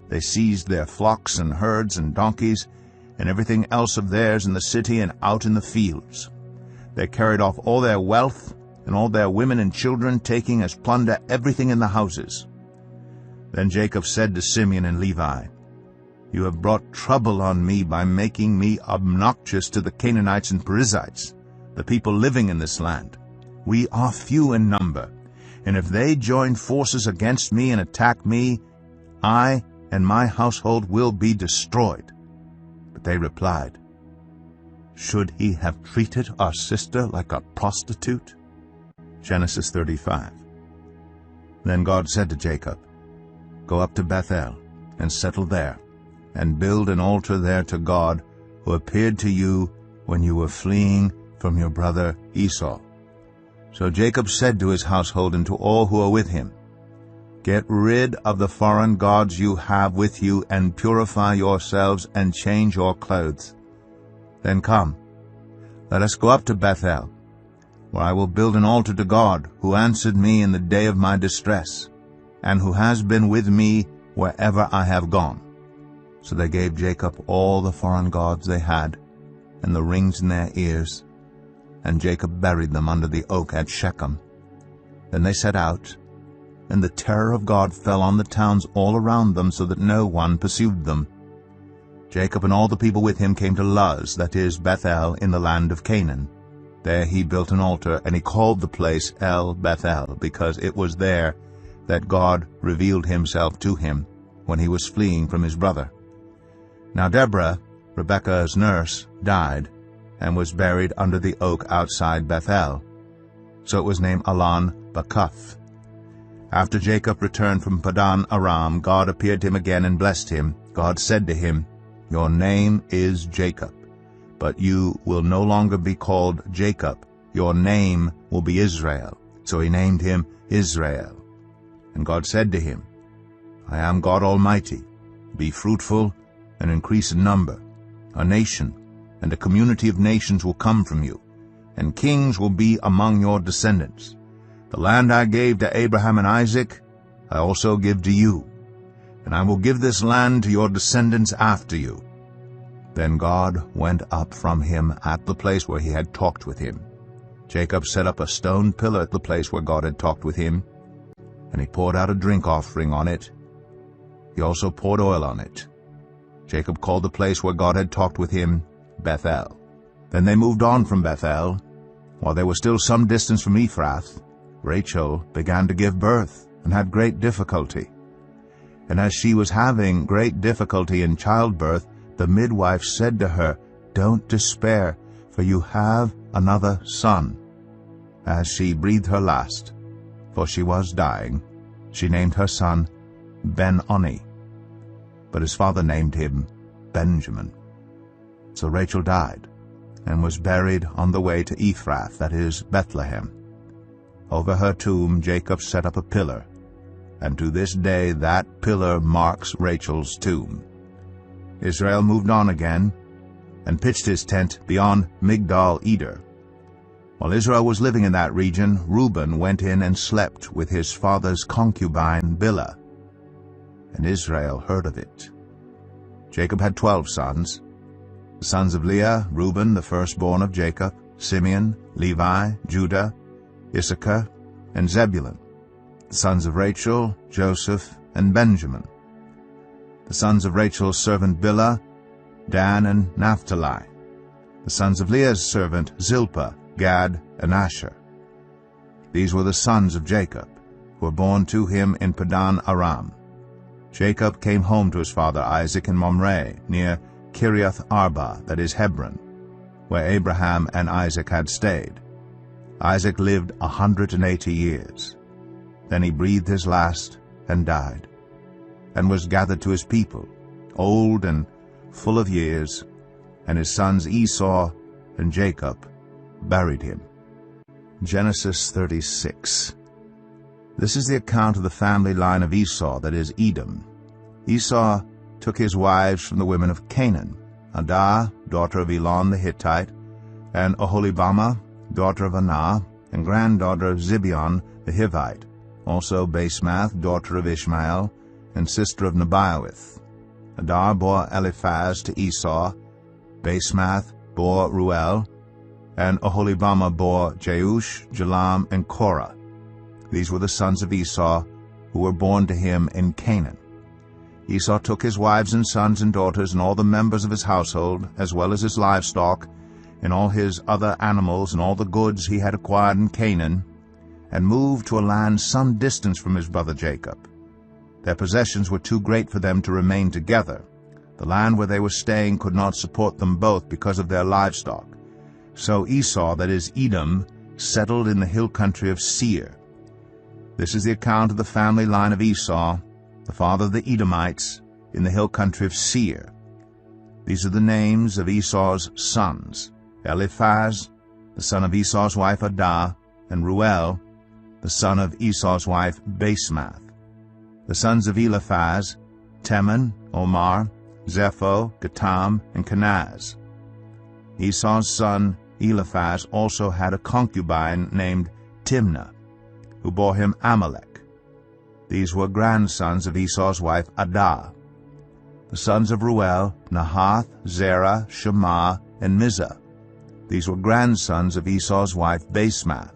They seized their flocks and herds and donkeys and everything else of theirs in the city and out in the fields. They carried off all their wealth and all their women and children, taking as plunder everything in the houses. Then Jacob said to Simeon and Levi, "You have brought trouble on me by making me obnoxious to the Canaanites and Perizzites, the people living in this land. We are few in number, and if they join forces against me and attack me, I and my household will be destroyed." But they replied, "Should he have treated our sister like a prostitute?" Genesis 35. Then God said to Jacob, "Go up to Bethel and settle there, and build an altar there to God, who appeared to you when you were fleeing from your brother Esau." So Jacob said to his household and to all who were with him, "Get rid of the foreign gods you have with you, and purify yourselves and change your clothes. Then come, let us go up to Bethel, where I will build an altar to God, who answered me in the day of my distress, and who has been with me wherever I have gone." So they gave Jacob all the foreign gods they had, and the rings in their ears, and Jacob buried them under the oak at Shechem. Then they set out, and the terror of God fell on the towns all around them, so that no one pursued them. Jacob and all the people with him came to Luz, that is, Bethel, in the land of Canaan. There he built an altar, and he called the place El Bethel, because it was there that God revealed himself to him when he was fleeing from his brother. Now Deborah, Rebekah's nurse, died, and was buried under the oak outside Bethel. So it was named Allon Bacuth. After Jacob returned from Padan Aram, God appeared to him again and blessed him. God said to him, "Your name is Jacob, but you will no longer be called Jacob. Your name will be Israel." So he named him Israel. And God said to him, "I am God Almighty. Be fruitful and increase in number. A nation and a community of nations will come from you, and kings will be among your descendants. The land I gave to Abraham and Isaac, I also give to you, and I will give this land to your descendants after you." Then God went up from him at the place where he had talked with him. Jacob set up a stone pillar at the place where God had talked with him, and he poured out a drink offering on it. He also poured oil on it. Jacob called the place where God had talked with him Bethel. Then they moved on from Bethel. While they were still some distance from Ephrath, Rachel began to give birth and had great difficulty. And as she was having great difficulty in childbirth, the midwife said to her, "Don't despair, for you have another son." As she breathed her last, for she was dying, she named her son Ben-Oni, but his father named him Benjamin. So Rachel died, and was buried on the way to Ephrath, that is, Bethlehem. Over her tomb Jacob set up a pillar, and to this day that pillar marks Rachel's tomb. Israel moved on again, and pitched his tent beyond Migdal-Eder. While Israel was living in that region, Reuben went in and slept with his father's concubine Bilhah, and Israel heard of it. Jacob had 12 sons. The sons of Leah, Reuben, the firstborn of Jacob, Simeon, Levi, Judah, Issachar, and Zebulun. The sons of Rachel, Joseph, and Benjamin. The sons of Rachel's servant Bilhah, Dan and Naphtali. The sons of Leah's servant Zilpah, Gad, and Asher. These were the sons of Jacob, who were born to him in Padan Aram. Jacob came home to his father Isaac in Mamre, near Kiriath Arba, that is Hebron, where Abraham and Isaac had stayed. Isaac lived 180 years. Then he breathed his last and died, and was gathered to his people, old and full of years, and his sons Esau and Jacob buried him. Genesis 36. This is the account of the family line of Esau, that is, Edom. Esau took his wives from the women of Canaan, Adah, daughter of Elon the Hittite, and Oholibamah, daughter of Anah, and granddaughter of Zibeon the Hivite, also Basemath, daughter of Ishmael, and sister of Nebaioth. Adah bore Eliphaz to Esau, Basemath bore Ruel, and Oholibamah bore Jeush, Jalam, and Korah. These were the sons of Esau, who were born to him in Canaan. Esau took his wives and sons and daughters and all the members of his household, as well as his livestock, and all his other animals and all the goods he had acquired in Canaan, and moved to a land some distance from his brother Jacob. Their possessions were too great for them to remain together. The land where they were staying could not support them both because of their livestock. So Esau, that is Edom, settled in the hill country of Seir. This is the account of the family line of Esau, the father of the Edomites, in the hill country of Seir. These are the names of Esau's sons: Eliphaz, the son of Esau's wife Adah, and Ruel, the son of Esau's wife Basemath. The sons of Eliphaz: Teman, Omar, Zepho, Gatam, and Kenaz. Esau's son Eliphaz also had a concubine named Timnah, who bore him Amalek. These were grandsons of Esau's wife Adah. The sons of Reuel, Nahath, Zerah, Shema, and Mizah. These were grandsons of Esau's wife Basemath.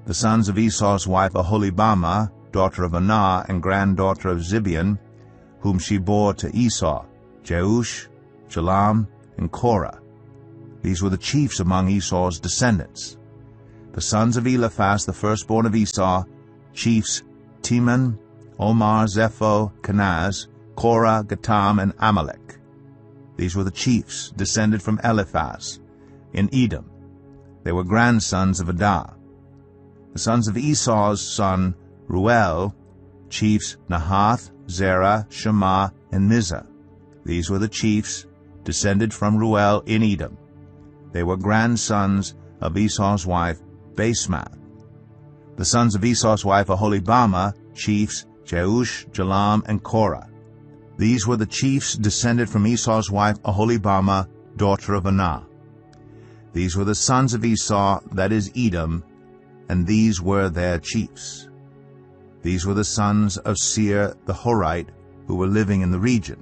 The sons of Esau's wife Aholibamah, daughter of Anah and granddaughter of Zibeon, whom she bore to Esau, Jeush, Jalam, and Korah. These were the chiefs among Esau's descendants. The sons of Eliphaz, the firstborn of Esau, chiefs Teman, Omar, Zepho, Kenaz, Korah, Gatam, and Amalek. These were the chiefs descended from Eliphaz in Edom. They were grandsons of Adah. The sons of Esau's son Reuel, chiefs Nahath, Zerah, Shema, and Mizah. These were the chiefs descended from Reuel in Edom. They were grandsons of Esau's wife Basemath. The sons of Esau's wife Aholibamah, chiefs Jeush, Jalam, and Korah. These were the chiefs descended from Esau's wife Aholibamah, daughter of Anah. These were the sons of Esau, that is Edom, and these were their chiefs. These were the sons of Seir the Horite, who were living in the region: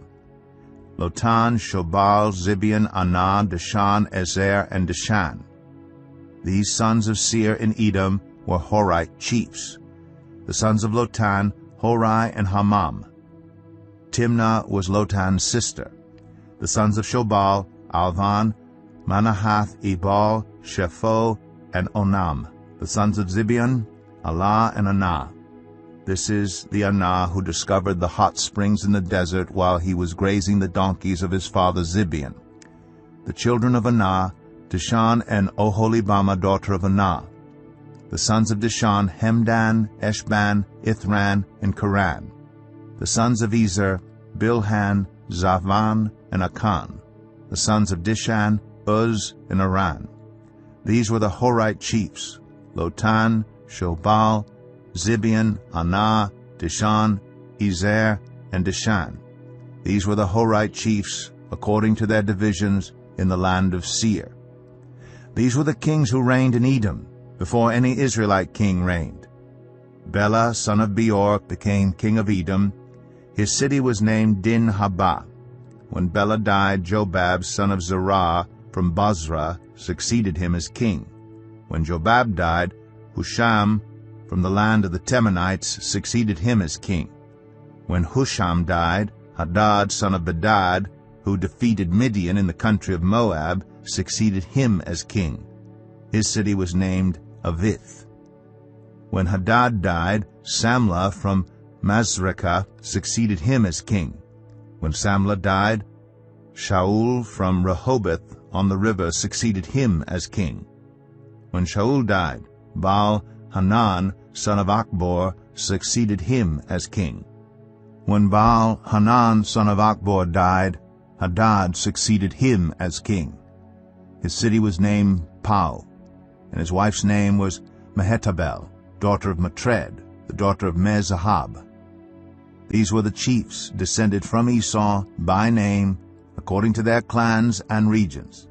Lotan, Shobal, Zibeon, Anah, Dishan, Ezer, and Dishan. These sons of Seir in Edom were Horite chiefs. The sons of Lotan, Hori and Hamam. Timnah was Lotan's sister. The sons of Shobal, Alvan, Manahath, Ebal, Shepho, and Onam. The sons of Zibeon, Allah and Anah. This is the Anah who discovered the hot springs in the desert while he was grazing the donkeys of his father Zibeon. The children of Anah, Dishan and Oholibamah, daughter of Anah. The sons of Dishan, Hemdan, Eshban, Ithran, and Karan. The sons of Ezer, Bilhan, Zavan, and Akan. The sons of Dishan, Uz, and Aran. These were the Horite chiefs: Lotan, Shobal, Zibeon, Anah, Dishan, Ezer, and Dishan. These were the Horite chiefs, according to their divisions, in the land of Seir. These were the kings who reigned in Edom, before any Israelite king reigned. Bela, son of Beor, became king of Edom. His city was named Din-Habah. When Bela died, Jobab, son of Zerah, from Bozrah, succeeded him as king. When Jobab died, Husham, from the land of the Temanites, succeeded him as king. When Husham died, Hadad, son of Bedad, who defeated Midian in the country of Moab, succeeded him as king. His city was named Avith. When Hadad died, Samlah from Masrekah succeeded him as king. When Samlah died, Shaul from Rehoboth on the river succeeded him as king. When Shaul died, Baal-Hanan, son of Achbor, succeeded him as king. When Baal-Hanan, son of Achbor, died, Hadad succeeded him as king. His city was named Pau, and his wife's name was Mehetabel, daughter of Matred, the daughter of Mezahab. These were the chiefs descended from Esau by name, according to their clans and regions: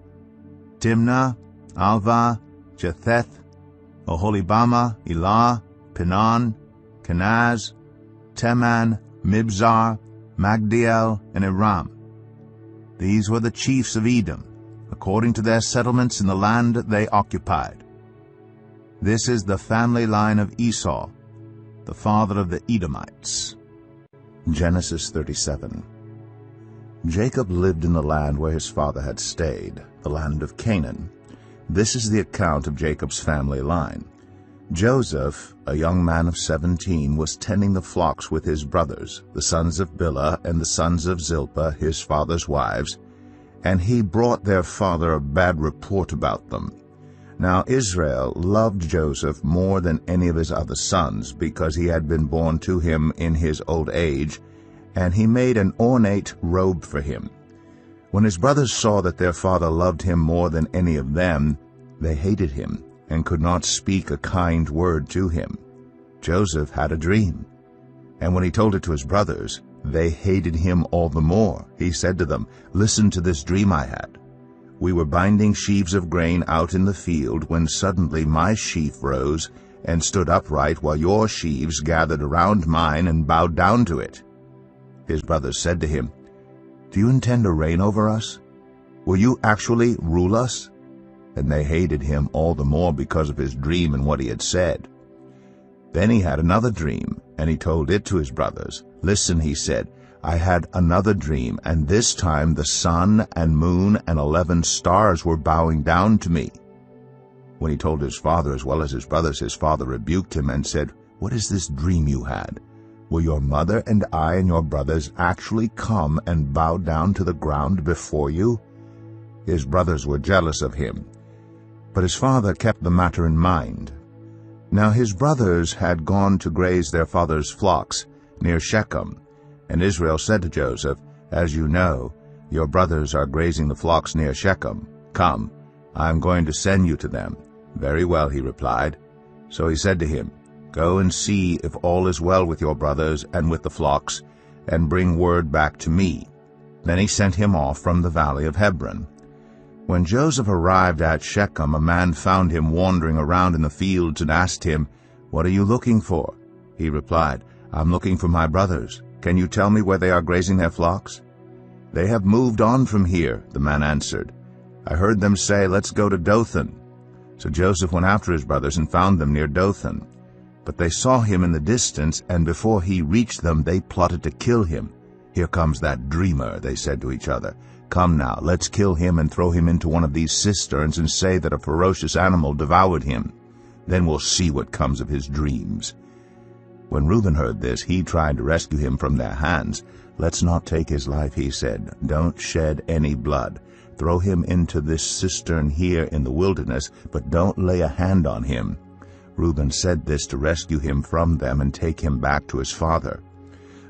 Timnah, Alvah, Jetheth, Oholibamah, Elah, Pinon, Kenaz, Teman, Mibzar, Magdiel, and Aram. These were the chiefs of Edom, according to their settlements in the land they occupied. This is the family line of Esau, the father of the Edomites. Genesis 37. Jacob lived in the land where his father had stayed, the land of Canaan. This is the account of Jacob's family line. Joseph, a young man of 17, was tending the flocks with his brothers, the sons of Bilhah and the sons of Zilpah, his father's wives, and he brought their father a bad report about them. Now Israel loved Joseph more than any of his other sons, because he had been born to him in his old age, and he made an ornate robe for him. When his brothers saw that their father loved him more than any of them, they hated him, and could not speak a kind word to him. Joseph had a dream, and when he told it to his brothers, they hated him all the more. He said to them, "Listen to this dream I had. We were binding sheaves of grain out in the field, when suddenly my sheaf rose, and stood upright, while your sheaves gathered around mine and bowed down to it." His brothers said to him, "Do you intend to reign over us? Will you actually rule us?" And they hated him all the more because of his dream and what he had said. Then he had another dream, and he told it to his brothers. "Listen," he said, "I had another dream, and this time the sun and moon and 11 stars were bowing down to me." When he told his father as well as his brothers, his father rebuked him and said, "What is this dream you had? Will your mother and I and your brothers actually come and bow down to the ground before you?" His brothers were jealous of him, but his father kept the matter in mind. Now his brothers had gone to graze their father's flocks near Shechem, and Israel said to Joseph, "As you know, your brothers are grazing the flocks near Shechem. Come, I am going to send you to them." "Very well," he replied. So he said to him, "Go and see if all is well with your brothers and with the flocks, and bring word back to me." Then he sent him off from the valley of Hebron. When Joseph arrived at Shechem, a man found him wandering around in the fields and asked him, "What are you looking for?" He replied, "I'm looking for my brothers. Can you tell me where they are grazing their flocks?" "They have moved on from here," the man answered. "I heard them say, 'Let's go to Dothan.'" So Joseph went after his brothers and found them near Dothan. But they saw him in the distance, and before he reached them they plotted to kill him. "Here comes that dreamer," they said to each other. "Come now, let's kill him and throw him into one of these cisterns and say that a ferocious animal devoured him. Then we'll see what comes of his dreams." When Reuben heard this, he tried to rescue him from their hands. "Let's not take his life," he said. "Don't shed any blood. Throw him into this cistern here in the wilderness, but don't lay a hand on him." Reuben said this to rescue him from them and take him back to his father.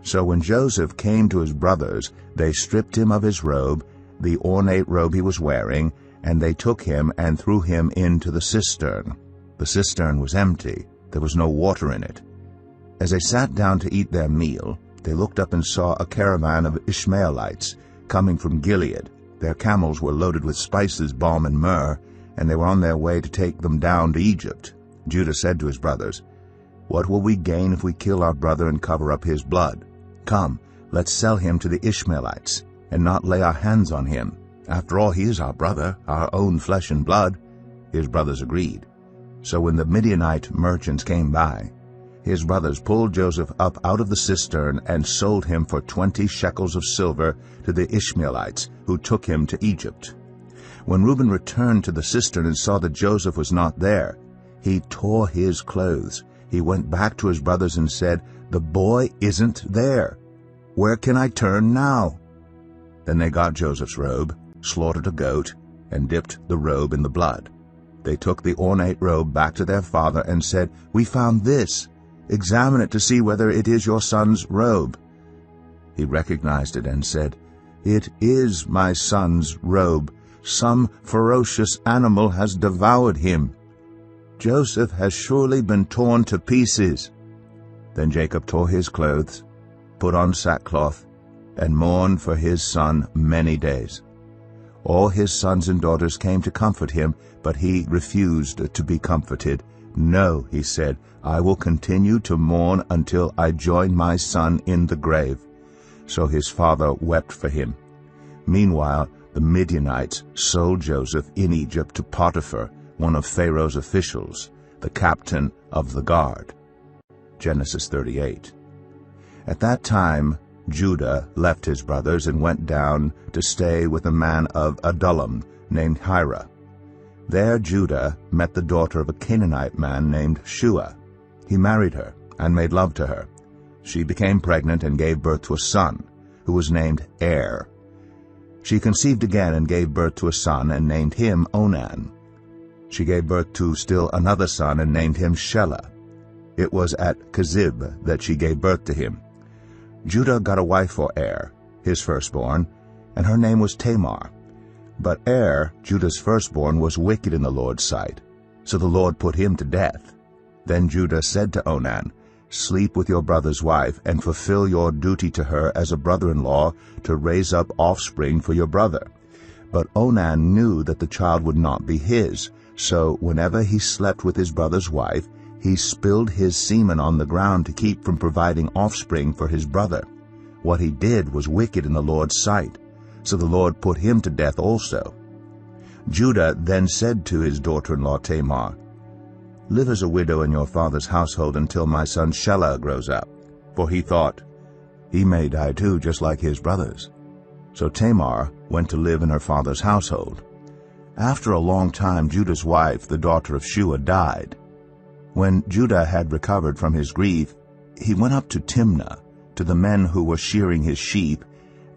So when Joseph came to his brothers, they stripped him of his robe, the ornate robe he was wearing, and they took him and threw him into the cistern. The cistern was empty. There was no water in it. As they sat down to eat their meal, they looked up and saw a caravan of Ishmaelites coming from Gilead. Their camels were loaded with spices, balm, and myrrh, and they were on their way to take them down to Egypt. Judah said to his brothers, "What will we gain if we kill our brother and cover up his blood? Come, let's sell him to the Ishmaelites, and not lay our hands on him. After all, he is our brother, our own flesh and blood." His brothers agreed. So when the Midianite merchants came by, his brothers pulled Joseph up out of the cistern and sold him for 20 shekels of silver to the Ishmaelites, who took him to Egypt. When Reuben returned to the cistern and saw that Joseph was not there, he tore his clothes. He went back to his brothers and said, "The boy isn't there. Where can I turn now?" Then they got Joseph's robe, slaughtered a goat, and dipped the robe in the blood. They took the ornate robe back to their father and said, "We found this. Examine it to see whether it is your son's robe." He recognized it and said, "It is my son's robe. Some ferocious animal has devoured him. Joseph has surely been torn to pieces." Then Jacob tore his clothes, put on sackcloth, and mourned for his son many days. All his sons and daughters came to comfort him, but he refused to be comforted. "No," he said, "I will continue to mourn until I join my son in the grave." So his father wept for him. Meanwhile, the Midianites sold Joseph in Egypt to Potiphar, one of Pharaoh's officials, the captain of the guard. Genesis 38. At that time Judah left his brothers and went down to stay with a man of Adullam named Hira. There Judah met the daughter of a Canaanite man named Shua. He married her and made love to her. She became pregnant and gave birth to a son, who was named Er. She conceived again and gave birth to a son and named him Onan. She gave birth to still another son and named him Shelah. It was at Kezib that she gave birth to him. Judah got a wife for Er, his firstborn, and her name was Tamar. But Er, Judah's firstborn, was wicked in the Lord's sight, so the Lord put him to death. Then Judah said to Onan, "Sleep with your brother's wife, and fulfill your duty to her as a brother-in-law to raise up offspring for your brother." But Onan knew that the child would not be his, so whenever he slept with his brother's wife, he spilled his semen on the ground to keep from providing offspring for his brother. What he did was wicked in the Lord's sight, so the Lord put him to death also. Judah then said to his daughter-in-law Tamar, "Live as a widow in your father's household until my son Shelah grows up." For he thought, "He may die too, just like his brothers." So Tamar went to live in her father's household. After a long time, Judah's wife, the daughter of Shua, died. When Judah had recovered from his grief, he went up to Timnah, to the men who were shearing his sheep,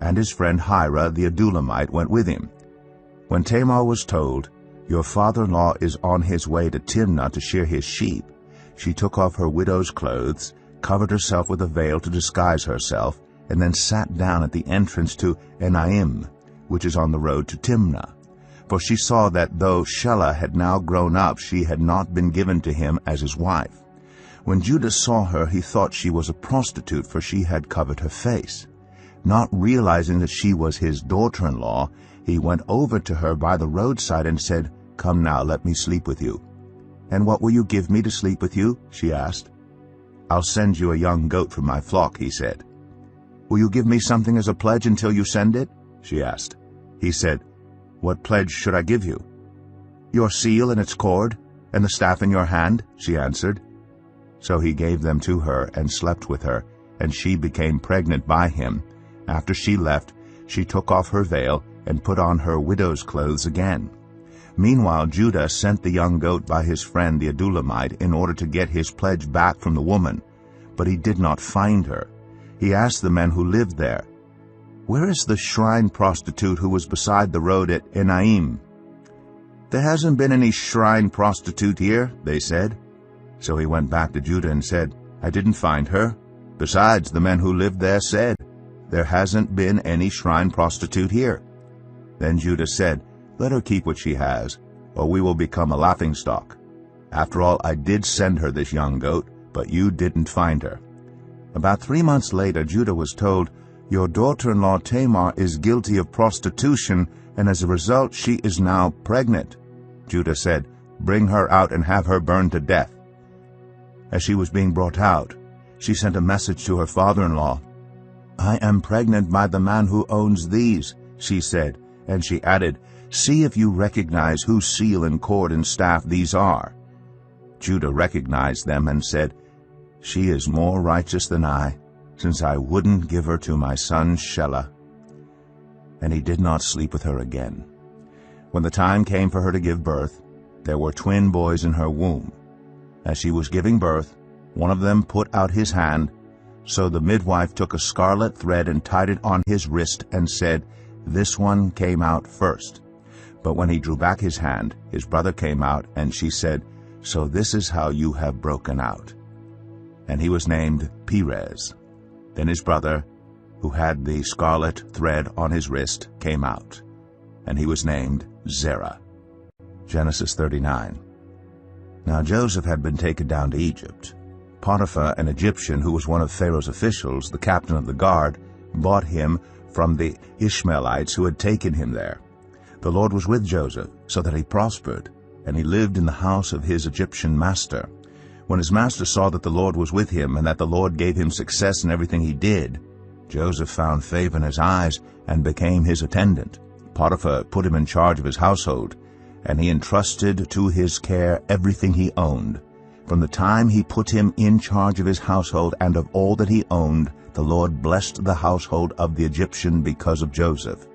and his friend Hira the Adullamite went with him. When Tamar was told, "Your father-in-law is on his way to Timnah to shear his sheep," she took off her widow's clothes, covered herself with a veil to disguise herself, and then sat down at the entrance to Enaim, which is on the road to Timnah. For she saw that though Shelah had now grown up, she had not been given to him as his wife. When Judah saw her, he thought she was a prostitute, for she had covered her face. Not realizing that she was his daughter-in-law, he went over to her by the roadside and said, "Come now, let me sleep with you." "And what will you give me to sleep with you?" she asked. "I'll send you a young goat from my flock," he said. "Will you give me something as a pledge until you send it?" she asked. He said, "What pledge should I give you?" "Your seal and its cord, and the staff in your hand," she answered. So he gave them to her and slept with her, and she became pregnant by him. After she left, she took off her veil and put on her widow's clothes again. Meanwhile, Judah sent the young goat by his friend the Adullamite in order to get his pledge back from the woman, but he did not find her. He asked the men who lived there, "Where is the shrine prostitute who was beside the road at Enaim?" "There hasn't been any shrine prostitute here," they said. So he went back to Judah and said, "I didn't find her. Besides, the men who lived there said, 'There hasn't been any shrine prostitute here.'" Then Judah said, "Let her keep what she has, or we will become a laughingstock. After all, I did send her this young goat, but you didn't find her." About 3 months later, Judah was told, "Your daughter-in-law Tamar is guilty of prostitution, and as a result she is now pregnant." Judah said, "Bring her out and have her burned to death." As she was being brought out, she sent a message to her father-in-law. "I am pregnant by the man who owns these," she said, and she added, "See if you recognize whose seal and cord and staff these are." Judah recognized them and said, "She is more righteous than I, since I wouldn't give her to my son Shelah." And he did not sleep with her again. When the time came for her to give birth, there were twin boys in her womb. As she was giving birth, one of them put out his hand, so the midwife took a scarlet thread and tied it on his wrist and said, "This one came out first." But when he drew back his hand, his brother came out, and she said, "So this is how you have broken out." And he was named Perez. Then his brother, who had the scarlet thread on his wrist, came out, and he was named Zerah. Genesis 39. Now Joseph had been taken down to Egypt. Potiphar, an Egyptian who was one of Pharaoh's officials, the captain of the guard, bought him from the Ishmaelites who had taken him there. The Lord was with Joseph, so that he prospered, and he lived in the house of his Egyptian master. When his master saw that the Lord was with him, and that the Lord gave him success in everything he did, Joseph found favor in his eyes and became his attendant. Potiphar put him in charge of his household, and he entrusted to his care everything he owned. From the time he put him in charge of his household and of all that he owned, the Lord blessed the household of the Egyptian because of Joseph.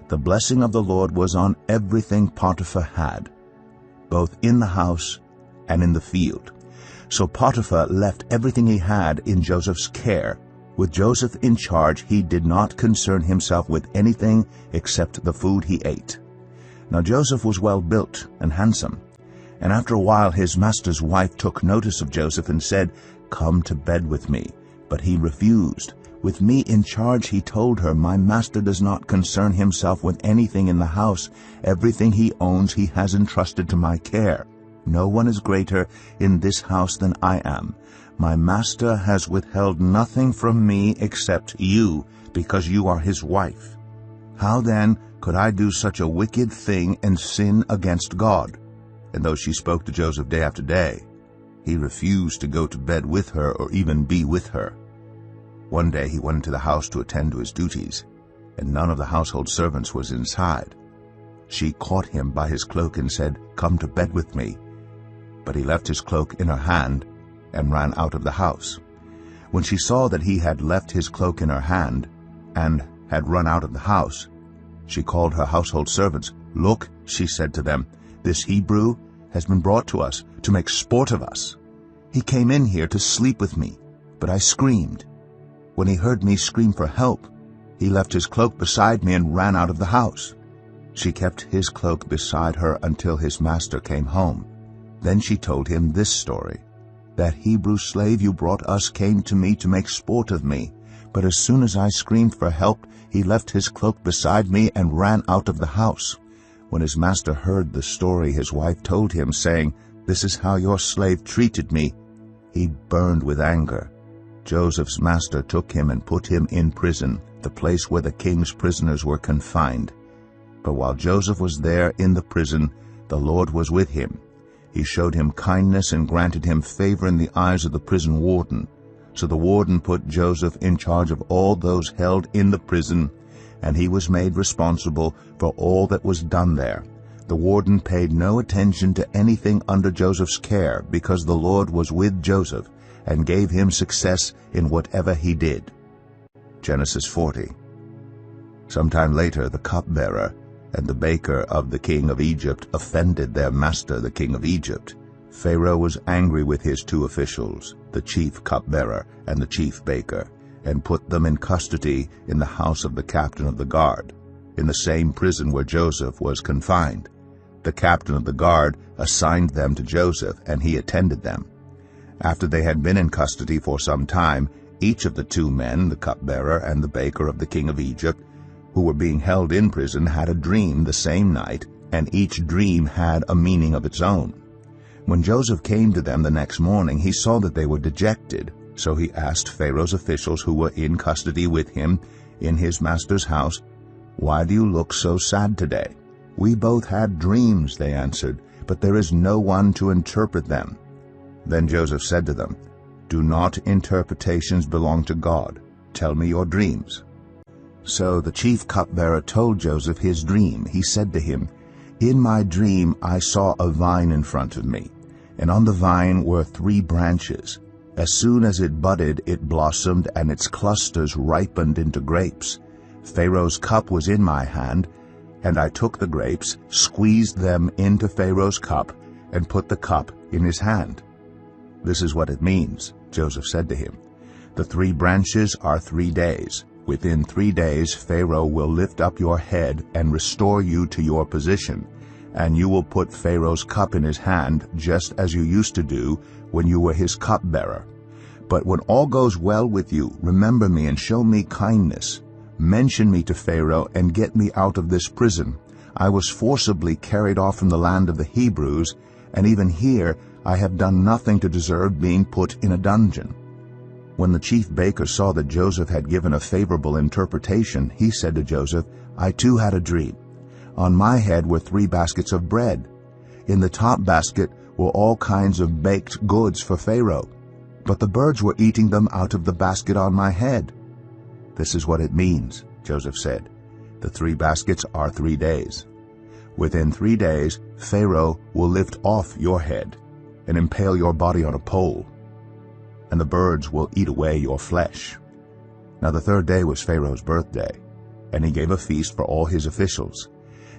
The blessing of the Lord was on everything Potiphar had, both in the house and in the field. So Potiphar left everything he had in Joseph's care. With Joseph in charge, he did not concern himself with anything except the food he ate. Now Joseph was well built and handsome, and after a while his master's wife took notice of Joseph and said, "Come to bed with me." But he refused. With me in charge, he told her, "My master does not concern himself with anything in the house. Everything he owns he has entrusted to my care. No one is greater in this house than I am. My master has withheld nothing from me except you, because you are his wife. How then could I do such a wicked thing and sin against God?" And though she spoke to Joseph day after day, he refused to go to bed with her or even be with her. One day he went into the house to attend to his duties, and none of the household servants was inside. She caught him by his cloak and said, "Come to bed with me." But he left his cloak in her hand and ran out of the house. When she saw that he had left his cloak in her hand and had run out of the house, she called her household servants. "Look," she said to them, "this Hebrew has been brought to us to make sport of us. He came in here to sleep with me, but I screamed. When he heard me scream for help, he left his cloak beside me and ran out of the house." She kept his cloak beside her until his master came home. Then she told him this story: "That Hebrew slave you brought us came to me to make sport of me, but as soon as I screamed for help, he left his cloak beside me and ran out of the house." When his master heard the story his wife told him, saying, "This is how your slave treated me," he burned with anger. Joseph's master took him and put him in prison, the place where the king's prisoners were confined. But while Joseph was there in the prison, the Lord was with him. He showed him kindness and granted him favor in the eyes of the prison warden. So the warden put Joseph in charge of all those held in the prison, and he was made responsible for all that was done there. The warden paid no attention to anything under Joseph's care, because the Lord was with Joseph and gave him success in whatever he did. Genesis 40. Sometime later, the cupbearer and the baker of the king of Egypt offended their master, the king of Egypt. Pharaoh was angry with his two officials, the chief cupbearer and the chief baker, and put them in custody in the house of the captain of the guard, in the same prison where Joseph was confined. The captain of the guard assigned them to Joseph, and he attended them. After they had been in custody for some time, each of the two men, the cupbearer and the baker of the king of Egypt, who were being held in prison, had a dream the same night, and each dream had a meaning of its own. When Joseph came to them the next morning, he saw that they were dejected. So he asked Pharaoh's officials who were in custody with him in his master's house, "Why do you look so sad today?" "We both had dreams," they answered, "but there is no one to interpret them." Then Joseph said to them, "Do not interpretations belong to God? Tell me your dreams." So the chief cupbearer told Joseph his dream. He said to him, "In my dream I saw a vine in front of me, and on the vine were 3 branches. As soon as it budded, it blossomed, and its clusters ripened into grapes. Pharaoh's cup was in my hand, and I took the grapes, squeezed them into Pharaoh's cup, and put the cup in his hand." "This is what it means," Joseph said to him. "The 3 branches are 3 days. Within 3 days Pharaoh will lift up your head and restore you to your position, and you will put Pharaoh's cup in his hand, just as you used to do when you were his cupbearer. But when all goes well with you, remember me and show me kindness. Mention me to Pharaoh and get me out of this prison. I was forcibly carried off from the land of the Hebrews, and even here I have done nothing to deserve being put in a dungeon." When the chief baker saw that Joseph had given a favorable interpretation, he said to Joseph, "I too had a dream. On my head were 3 baskets of bread. In the top basket were all kinds of baked goods for Pharaoh, but the birds were eating them out of the basket on my head." "This is what it means," Joseph said. "The 3 baskets are 3 days. Within 3 days Pharaoh will lift off your head and impale your body on a pole, and the birds will eat away your flesh." Now the 3rd day was Pharaoh's birthday, and he gave a feast for all his officials.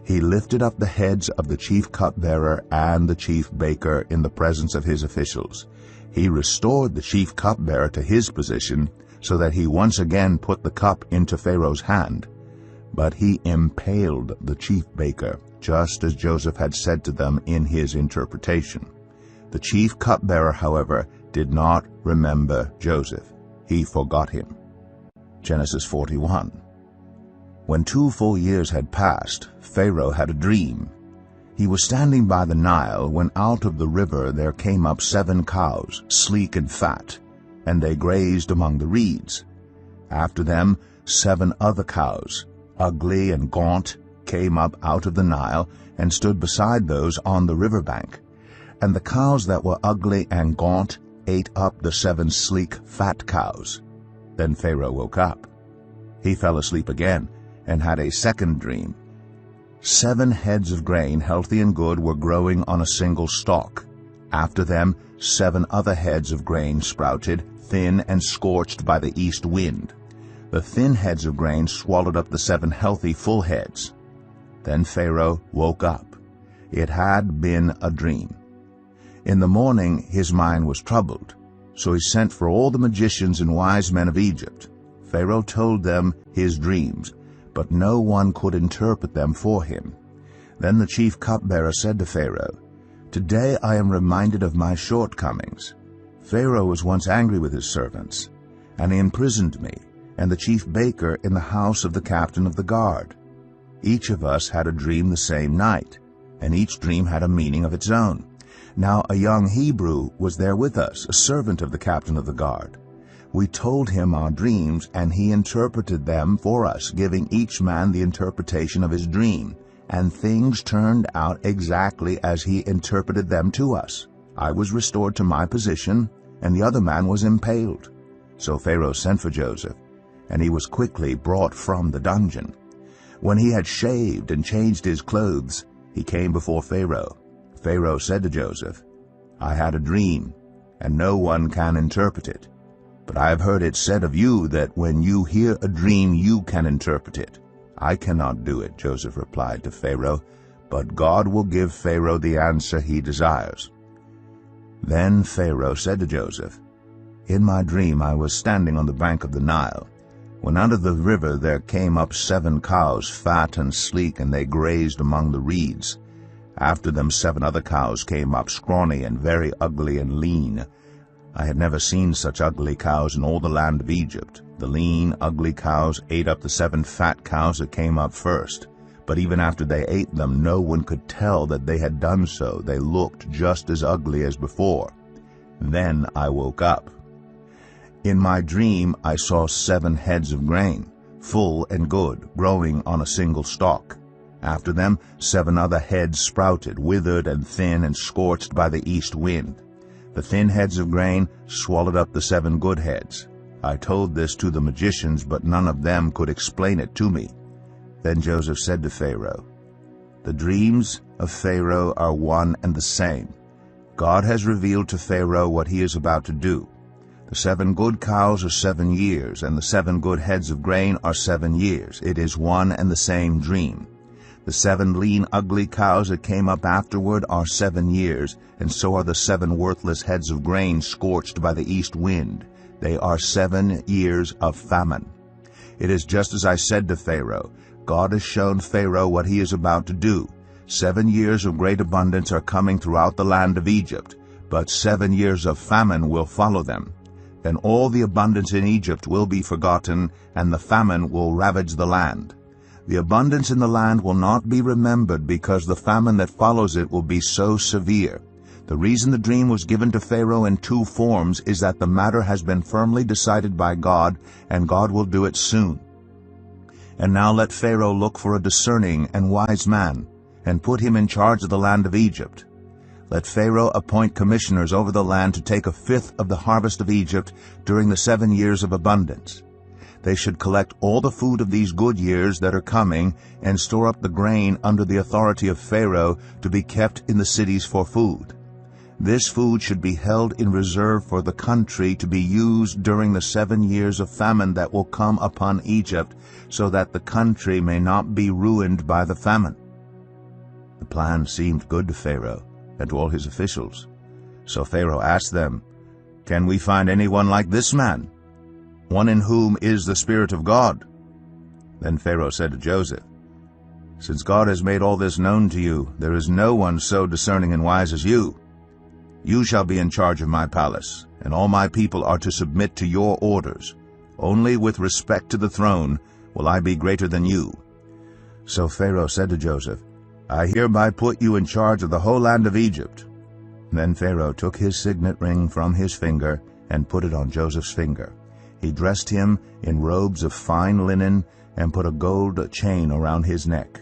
He lifted up the heads of the chief cupbearer and the chief baker in the presence of his officials. He restored the chief cupbearer to his position, so that he once again put the cup into Pharaoh's hand. But he impaled the chief baker, just as Joseph had said to them in his interpretation. The chief cupbearer, however, did not remember Joseph. He forgot him. Genesis 41. When 2 full years had passed, Pharaoh had a dream. He was standing by the Nile when out of the river there came up 7 cows, sleek and fat, and they grazed among the reeds. After them 7 other cows, ugly and gaunt, came up out of the Nile and stood beside those on the river bank. And the cows that were ugly and gaunt ate up the 7 sleek, fat cows. Then Pharaoh woke up. He fell asleep again and had a second dream. 7 heads of grain, healthy and good, were growing on a single stalk. After them 7 other heads of grain sprouted, thin and scorched by the east wind. The thin heads of grain swallowed up the 7 healthy, full heads. Then Pharaoh woke up. It had been a dream. In the morning his mind was troubled, so he sent for all the magicians and wise men of Egypt. Pharaoh told them his dreams, but no one could interpret them for him. Then the chief cupbearer said to Pharaoh, "Today I am reminded of my shortcomings. Pharaoh was once angry with his servants, and he imprisoned me and the chief baker in the house of the captain of the guard. Each of us had a dream the same night, and each dream had a meaning of its own. Now a young Hebrew was there with us, a servant of the captain of the guard. We told him our dreams, and he interpreted them for us, giving each man the interpretation of his dream, and things turned out exactly as he interpreted them to us. I was restored to my position, and the other man was impaled." So Pharaoh sent for Joseph, and he was quickly brought from the dungeon. When he had shaved and changed his clothes, he came before Pharaoh. Pharaoh said to Joseph, "I had a dream, and no one can interpret it. But I have heard it said of you that when you hear a dream you can interpret it." "I cannot do it," Joseph replied to Pharaoh, "but God will give Pharaoh the answer he desires." Then Pharaoh said to Joseph, "In my dream I was standing on the bank of the Nile, when out of the river there came up 7 cows, fat and sleek, and they grazed among the reeds. After them 7 other cows came up, scrawny and very ugly and lean. I had never seen such ugly cows in all the land of Egypt. The lean, ugly cows ate up the 7 fat cows that came up first. But even after they ate them, no one could tell that they had done so. They looked just as ugly as before. Then I woke up. In my dream I saw 7 heads of grain, full and good, growing on a single stalk. After them 7 other heads sprouted, withered and thin and scorched by the east wind. The thin heads of grain swallowed up the 7 good heads. I told this to the magicians, but none of them could explain it to me." Then Joseph said to Pharaoh, "The dreams of Pharaoh are one and the same. God has revealed to Pharaoh what he is about to do. The 7 good cows are 7 years, and the 7 good heads of grain are 7 years. It is one and the same dream. The 7 lean, ugly cows that came up afterward are 7 years, and so are the 7 worthless heads of grain scorched by the east wind. They are 7 years of famine. It is just as I said to Pharaoh. God has shown Pharaoh what he is about to do. 7 years of great abundance are coming throughout the land of Egypt, but 7 years of famine will follow them. Then all the abundance in Egypt will be forgotten, and the famine will ravage the land. The abundance in the land will not be remembered, because the famine that follows it will be so severe. The reason the dream was given to Pharaoh in 2 forms is that the matter has been firmly decided by God, and God will do it soon. And now let Pharaoh look for a discerning and wise man, and put him in charge of the land of Egypt. Let Pharaoh appoint commissioners over the land to take 1/5 of the harvest of Egypt during the 7 years of abundance. They should collect all the food of these good years that are coming, and store up the grain under the authority of Pharaoh to be kept in the cities for food. This food should be held in reserve for the country to be used during the 7 years of famine that will come upon Egypt, so that the country may not be ruined by the famine." The plan seemed good to Pharaoh and to all his officials. So Pharaoh asked them, "Can we find anyone like this man, one in whom is the Spirit of God?" Then Pharaoh said to Joseph, "Since God has made all this known to you, there is no one so discerning and wise as you. You shall be in charge of my palace, and all my people are to submit to your orders. Only with respect to the throne will I be greater than you." So Pharaoh said to Joseph, "I hereby put you in charge of the whole land of Egypt." Then Pharaoh took his signet ring from his finger and put it on Joseph's finger. He dressed him in robes of fine linen and put a gold chain around his neck.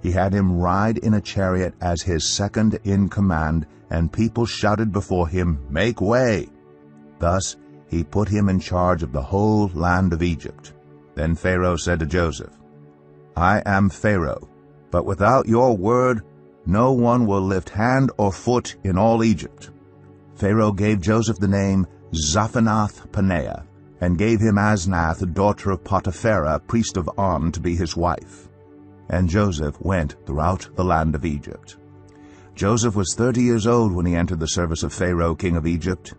He had him ride in a chariot as his second in command, and people shouted before him, "Make way!" Thus he put him in charge of the whole land of Egypt. Then Pharaoh said to Joseph, "I am Pharaoh, but without your word no one will lift hand or foot in all Egypt." Pharaoh gave Joseph the name Zaphenath-Paneah, and gave him Asnath, daughter of Potipharah, priest of On, to be his wife. And Joseph went throughout the land of Egypt. Joseph was 30 years old when he entered the service of Pharaoh, king of Egypt.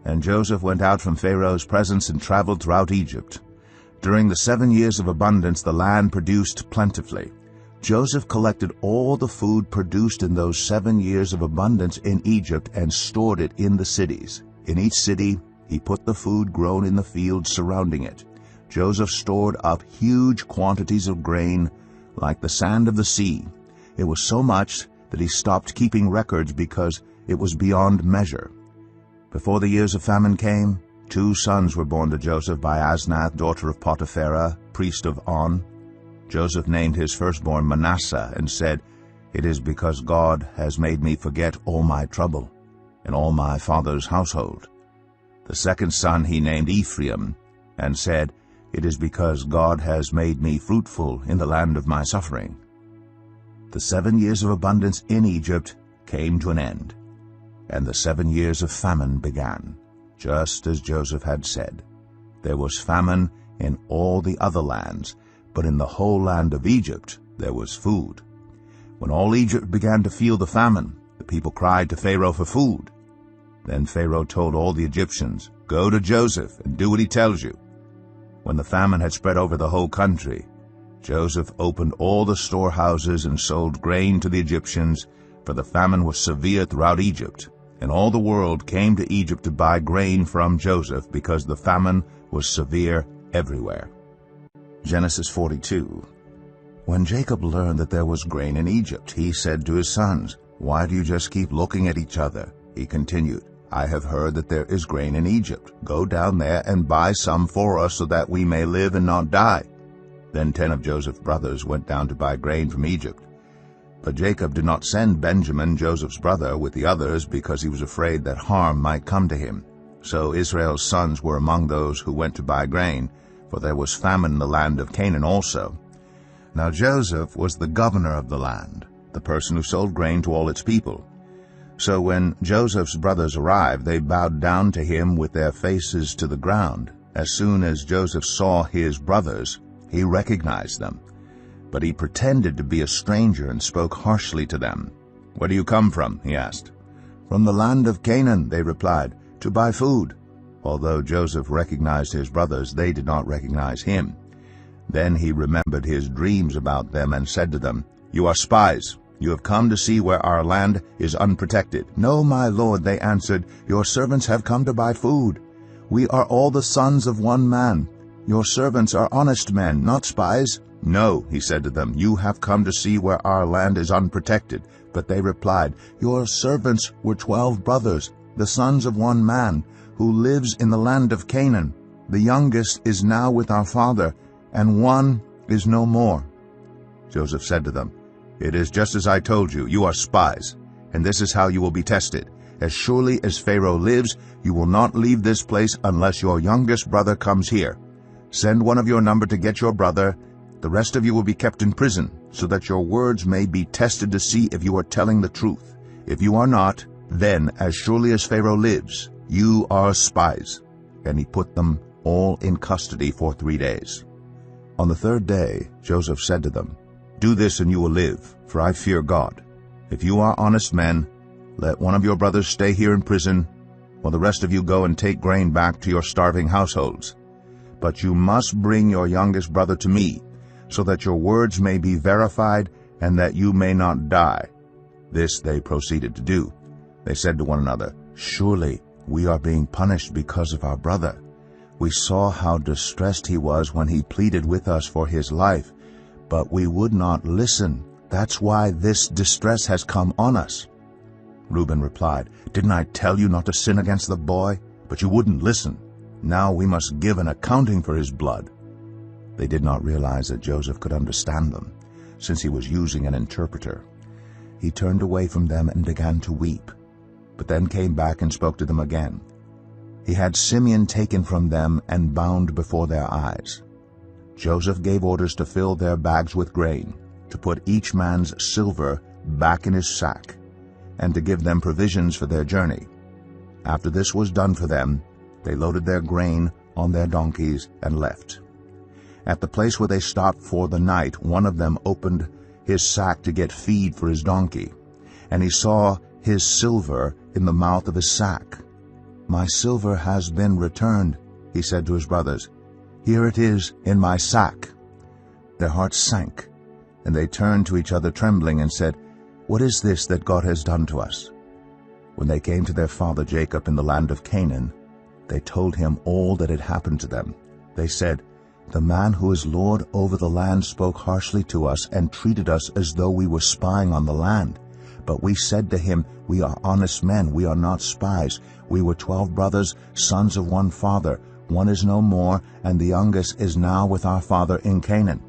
And Joseph went out from Pharaoh's presence and traveled throughout Egypt. During the 7 years of abundance the land produced plentifully. Joseph collected all the food produced in those 7 years of abundance in Egypt and stored it in the cities. In each city he put the food grown in the fields surrounding it. Joseph stored up huge quantities of grain, like the sand of the sea. It was so much that he stopped keeping records because it was beyond measure. Before the years of famine came, 2 sons were born to Joseph by Asnath, daughter of Potipharah, priest of On. Joseph named his firstborn Manasseh and said, "It is because God has made me forget all my trouble and all my father's household." The second son he named Ephraim and said, "It is because God has made me fruitful in the land of my suffering." The 7 years of abundance in Egypt came to an end, and the 7 years of famine began, just as Joseph had said. There was famine in all the other lands, but in the whole land of Egypt there was food. When all Egypt began to feel the famine, the people cried to Pharaoh for food. Then Pharaoh told all the Egyptians, "Go to Joseph and do what he tells you." When the famine had spread over the whole country, Joseph opened all the storehouses and sold grain to the Egyptians, for the famine was severe throughout Egypt, and all the world came to Egypt to buy grain from Joseph because the famine was severe everywhere. Genesis 42. When Jacob learned that there was grain in Egypt, he said to his sons, "Why do you just keep looking at each other?" He continued, "I have heard that there is grain in Egypt. Go down there and buy some for us so that we may live and not die." Then 10 of Joseph's brothers went down to buy grain from Egypt. But Jacob did not send Benjamin, Joseph's brother, with the others because he was afraid that harm might come to him. So Israel's sons were among those who went to buy grain, for there was famine in the land of Canaan also. Now Joseph was the governor of the land, the person who sold grain to all its people. So when Joseph's brothers arrived, they bowed down to him with their faces to the ground. As soon as Joseph saw his brothers, he recognized them. But he pretended to be a stranger and spoke harshly to them. "Where do you come from?" he asked. "From the land of Canaan," they replied, "to buy food." Although Joseph recognized his brothers, they did not recognize him. Then he remembered his dreams about them and said to them, "You are spies. You have come to see where our land is unprotected." "No, my lord," they answered, "your servants have come to buy food. We are all the sons of one man. Your servants are honest men, not spies." "No," he said to them, "you have come to see where our land is unprotected." But they replied, "Your servants were 12 brothers, the sons of one man, who lives in the land of Canaan. The youngest is now with our father, and one is no more." Joseph said to them, "It is just as I told you, you are spies, and this is how you will be tested. As surely as Pharaoh lives, you will not leave this place unless your youngest brother comes here. Send one of your number to get your brother. The rest of you will be kept in prison, so that your words may be tested to see if you are telling the truth. If you are not, then, as surely as Pharaoh lives, you are spies." And he put them all in custody for 3 days. On the 3rd day, Joseph said to them, "Do this and you will live, for I fear God. If you are honest men, let one of your brothers stay here in prison, while the rest of you go and take grain back to your starving households. But you must bring your youngest brother to me, so that your words may be verified and that you may not die." This they proceeded to do. They said to one another, "Surely we are being punished because of our brother. We saw how distressed he was when he pleaded with us for his life, but we would not listen. That's why this distress has come on us." Reuben replied, "Didn't I tell you not to sin against the boy? But you wouldn't listen. Now we must give an accounting for his blood." They did not realize that Joseph could understand them. since he was using an interpreter. He turned away from them and began to weep, but then came back and spoke to them again. He had Simeon taken from them and bound before their eyes. Joseph gave orders to fill their bags with grain, to put each man's silver back in his sack, and to give them provisions for their journey. After this was done for them, they loaded their grain on their donkeys and left. At the place where they stopped for the night, one of them opened his sack to get feed for his donkey, and he saw his silver in the mouth of his sack. "My silver has been returned," he said to his brothers. "Here it is in my sack." Their hearts sank, and they turned to each other trembling and said, "What is this that God has done to us?" When they came to their father Jacob in the land of Canaan, they told him all that had happened to them. They said, "The man who is lord over the land spoke harshly to us and treated us as though we were spying on the land. But we said to him, 'We are honest men, we are not spies. We were 12 brothers, sons of one father. One is no more, and the youngest is now with our father in Canaan.'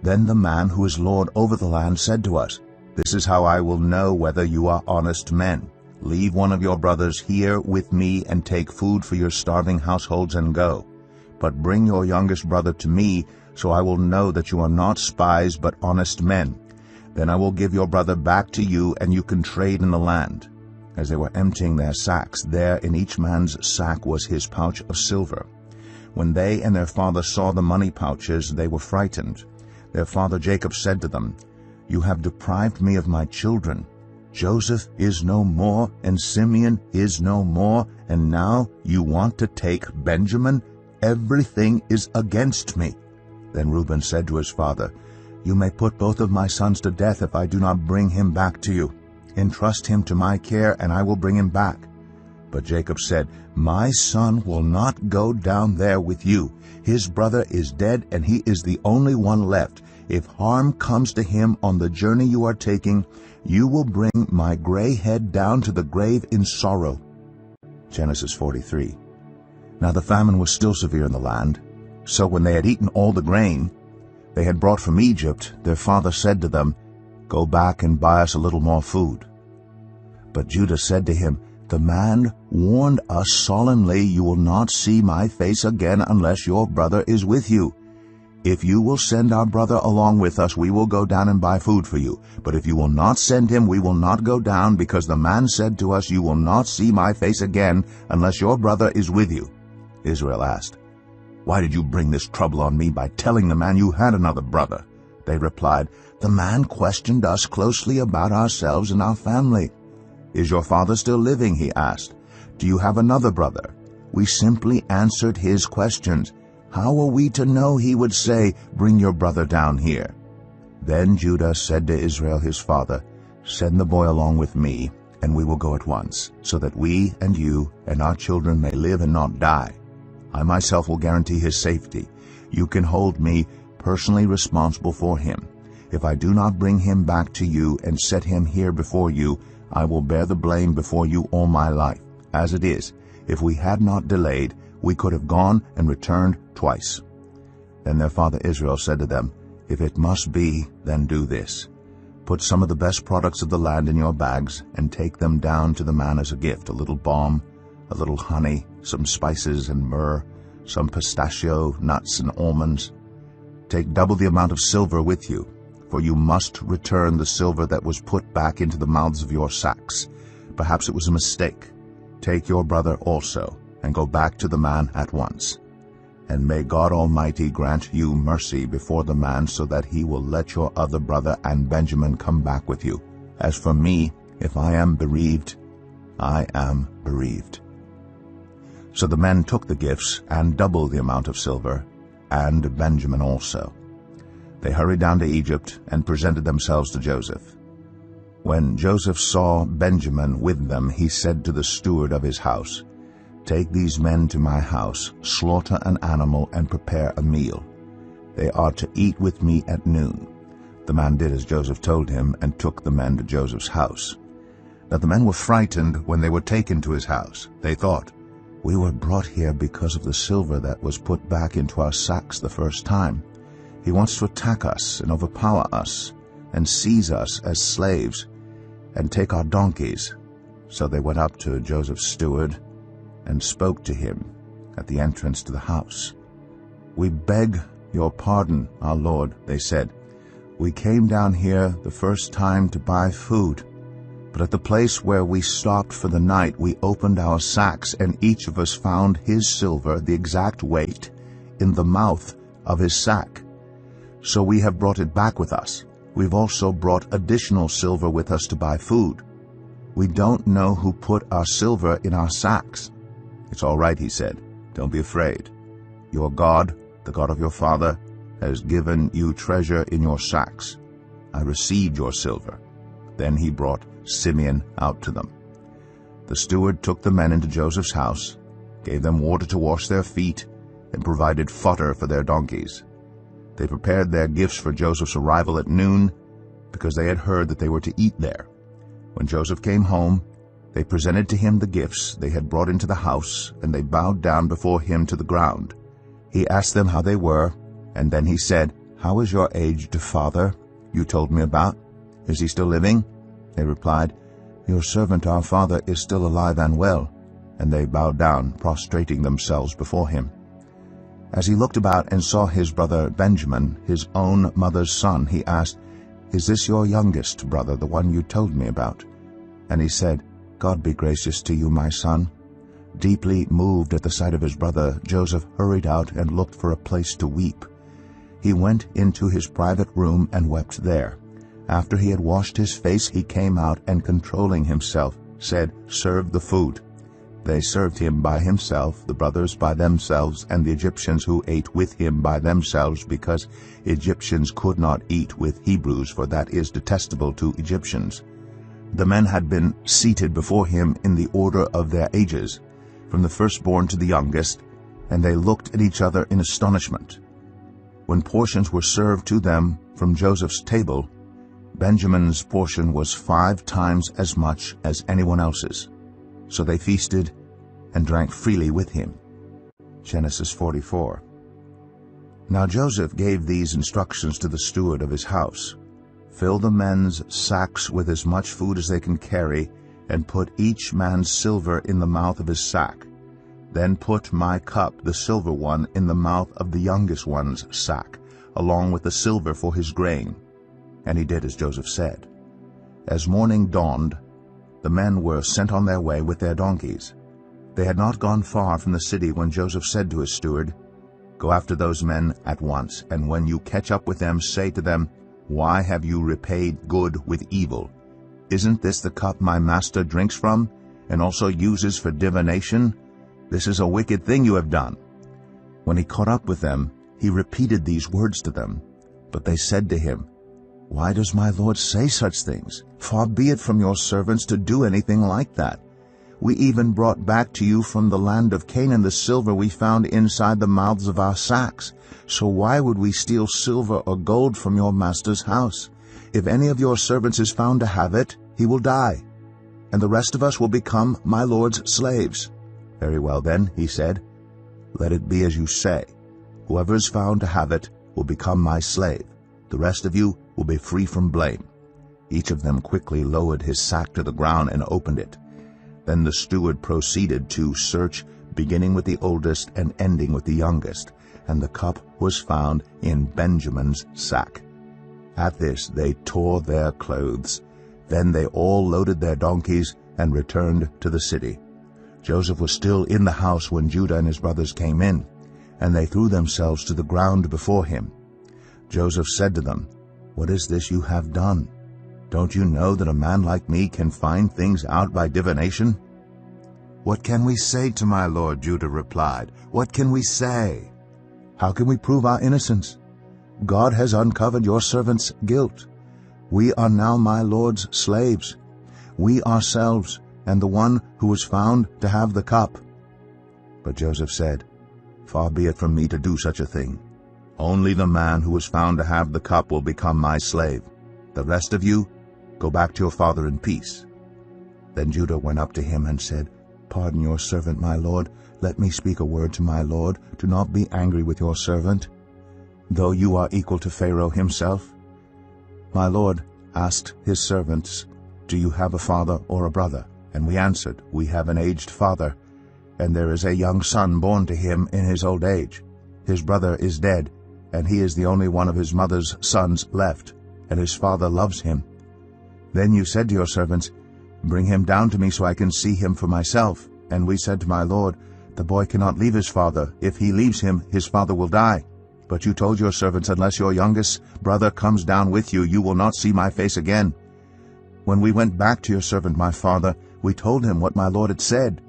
Then the man who is lord over the land said to us, 'This is how I will know whether you are honest men. Leave one of your brothers here with me and take food for your starving households and go. But bring your youngest brother to me, so I will know that you are not spies but honest men. Then I will give your brother back to you, and you can trade in the land.' As they were emptying their sacks, there in each man's sack was his pouch of silver. When they and their father saw the money pouches, they were frightened. Their father Jacob said to them, 'You have deprived me of my children. Joseph is no more, and Simeon is no more, and now you want to take Benjamin? Everything is against me.' Then Reuben said to his father, 'You may put both of my sons to death if I do not bring him back to you. Entrust him to my care, and I will bring him back.' But Jacob said, 'My son will not go down there with you. His brother is dead, and he is the only one left. If harm comes to him on the journey you are taking, you will bring my gray head down to the grave in sorrow.'" Genesis 43. Now the famine was still severe in the land. So when they had eaten all the grain they had brought from Egypt, their father said to them, "Go back and buy us a little more food." But Judah said to him, "The man warned us solemnly, 'You will not see my face again unless your brother is with you. If you will send our brother along with us, we will go down and buy food for you. But if you will not send him, we will not go down, because the man said to us, "You will not see my face again unless your brother is with you."'" Israel asked, "Why did you bring this trouble on me by telling the man you had another brother?" They replied, "The man questioned us closely about ourselves and our family." "Is your father still living?" he asked. "Do you have another brother?" We simply answered his questions. How were we to know he would say, "Bring your brother down here"? Then Judah said to Israel his father, "Send the boy along with me, and we will go at once, so that we and you and our children may live and not die. I myself will guarantee his safety. You can hold me personally responsible for him. If I do not bring him back to you and set him here before you, I will bear the blame before you all my life. As it is, if we had not delayed, we could have gone and returned twice." Then their father Israel said to them, "If it must be, then do this. Put some of the best products of the land in your bags and take them down to the man as a gift, a little balm, a little honey, some spices and myrrh, some pistachio nuts and almonds. Take double the amount of silver with you, for you must return the silver that was put back into the mouths of your sacks. Perhaps it was a mistake. Take your brother also, and go back to the man at once. And may God Almighty grant you mercy before the man, so that he will let your other brother and Benjamin come back with you. As for me, if I am bereaved, I am bereaved." So the men took the gifts and double the amount of silver, and Benjamin also. They hurried down to Egypt and presented themselves to Joseph. When Joseph saw Benjamin with them, he said to the steward of his house, "Take these men to my house, slaughter an animal, and prepare a meal. They are to eat with me at noon." The man did as Joseph told him, and took the men to Joseph's house. Now the men were frightened when they were taken to his house. They thought, "We were brought here because of the silver that was put back into our sacks the first time. He wants to attack us and overpower us." and seize us as slaves, and take our donkeys." So they went up to Joseph's steward and spoke to him at the entrance to the house. "We beg your pardon, our lord," they said. "We came down here the first time to buy food, but at the place where we stopped for the night we opened our sacks, and each of us found his silver, the exact weight, in the mouth of his sack. So we have brought it back with us. We've also brought additional silver with us to buy food. We don't know who put our silver in our sacks." "It's all right," he said. "Don't be afraid. Your God, the God of your father, has given you treasure in your sacks. I received your silver." Then he brought Simeon out to them. The steward took the men into Joseph's house, gave them water to wash their feet, and provided fodder for their donkeys. They prepared their gifts for Joseph's arrival at noon, because they had heard that they were to eat there. When Joseph came home, they presented to him the gifts they had brought into the house, and they bowed down before him to the ground. He asked them how they were, and then he said, "How is your aged father you told me about? Is he still living?" They replied, "Your servant our father is still alive and well." And they bowed down, prostrating themselves before him. As he looked about and saw his brother Benjamin, his own mother's son, he asked, "Is this your youngest brother, the one you told me about?" And he said, "God be gracious to you, my son." Deeply moved at the sight of his brother, Joseph hurried out and looked for a place to weep. He went into his private room and wept there. After he had washed his face, he came out and, controlling himself, said, "Serve the food." They served him by himself, the brothers by themselves, and the Egyptians who ate with him by themselves, because Egyptians could not eat with Hebrews, for that is detestable to Egyptians. The men had been seated before him in the order of their ages, from the firstborn to the youngest, and they looked at each other in astonishment. When portions were served to them from Joseph's table, Benjamin's portion was 5 times as much as anyone else's. So they feasted and drank freely with him. Genesis 44. Now Joseph gave these instructions to the steward of his house. "Fill the men's sacks with as much food as they can carry, and put each man's silver in the mouth of his sack. Then put my cup, the silver one, in the mouth of the youngest one's sack, along with the silver for his grain." And he did as Joseph said. As morning dawned, the men were sent on their way with their donkeys. They had not gone far from the city when Joseph said to his steward, "Go after those men at once, and when you catch up with them, say to them, 'Why have you repaid good with evil? Isn't this the cup my master drinks from, and also uses for divination? This is a wicked thing you have done.'" When he caught up with them, he repeated these words to them. But they said to him, "Why does my lord say such things? Far be it from your servants to do anything like that. We even brought back to you from the land of Canaan the silver we found inside the mouths of our sacks. So why would we steal silver or gold from your master's house? If any of your servants is found to have it, he will die, and the rest of us will become my lord's slaves." "Very well then," he said, "let it be as you say. Whoever is found to have it will become my slave. The rest of you will be free from blame." Each of them quickly lowered his sack to the ground and opened it. Then the steward proceeded to search, beginning with the oldest and ending with the youngest, and the cup was found in Benjamin's sack. At this they tore their clothes. Then they all loaded their donkeys and returned to the city. Joseph was still in the house when Judah and his brothers came in, and they threw themselves to the ground before him. Joseph said to them, "What is this you have done? Don't you know that a man like me can find things out by divination?" "What can we say to my lord?" Judah replied. "What can we say? How can we prove our innocence? God has uncovered your servant's guilt. We are now my lord's slaves, we ourselves, and the one who was found to have the cup." But Joseph said, "Far be it from me to do such a thing. Only the man who was found to have the cup will become my slave. The rest of you, go back to your father in peace." Then Judah went up to him and said, "Pardon your servant, my lord. Let me speak a word to my lord. Do not be angry with your servant, though you are equal to Pharaoh himself. My lord asked his servants, "Do you have a father or a brother?" And we answered, "We have an aged father, and there is a young son born to him in his old age. His brother is dead, and he is the only one of his mother's sons left, and his father loves him." Then you said to your servants, "Bring him down to me so I can see him for myself." And we said to my lord, "The boy cannot leave his father. If he leaves him, his father will die." But you told your servants, "Unless your youngest brother comes down with you, you will not see my face again." When we went back to your servant my father, we told him what my lord had said.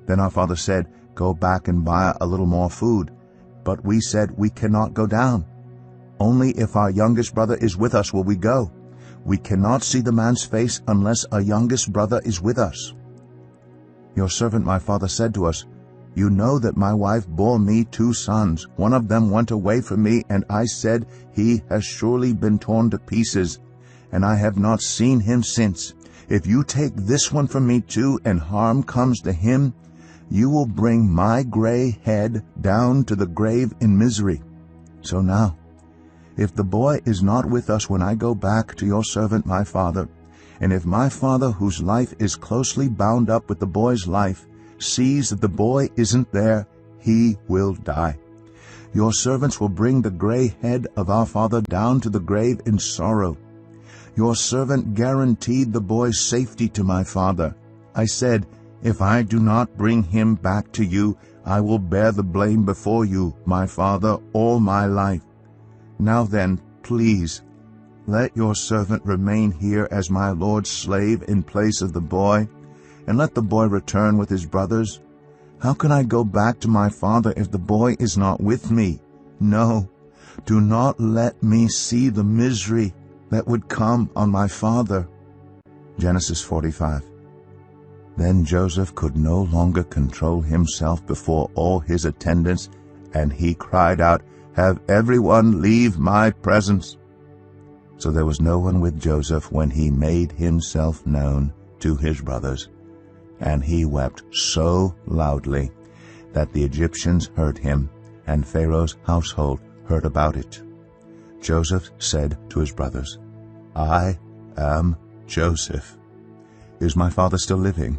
Then our father said, "Go back and buy a little more food." But we said, "We cannot go down. Only if our youngest brother is with us will we go. We cannot see the man's face unless our youngest brother is with us." Your servant my father said to us, "You know that my wife bore me 2 sons. One of them went away from me, and I said, 'He has surely been torn to pieces,' and I have not seen him since. If you take this one from me too, and harm comes to him, you will bring my gray head down to the grave in misery. So now, if the boy is not with us when I go back to your servant my father, and if my father, whose life is closely bound up with the boy's life, sees that the boy isn't there, he will die. Your servants will bring the gray head of our father down to the grave in sorrow. Your servant guaranteed the boy's safety to my father. I said, 'If I do not bring him back to you, I will bear the blame before you, my father, all my life. Now then, please, let your servant remain here as my lord's slave in place of the boy, and let the boy return with his brothers. How can I go back to my father if the boy is not with me? No, do not let me see the misery that would come on my father.'" Genesis 45. Then Joseph could no longer control himself before all his attendants, and he cried out, "Have everyone leave my presence." So there was no one with Joseph when he made himself known to his brothers. And he wept so loudly that the Egyptians heard him, and Pharaoh's household heard about it. Joseph said to his brothers, "I am Joseph. Is my father still living?"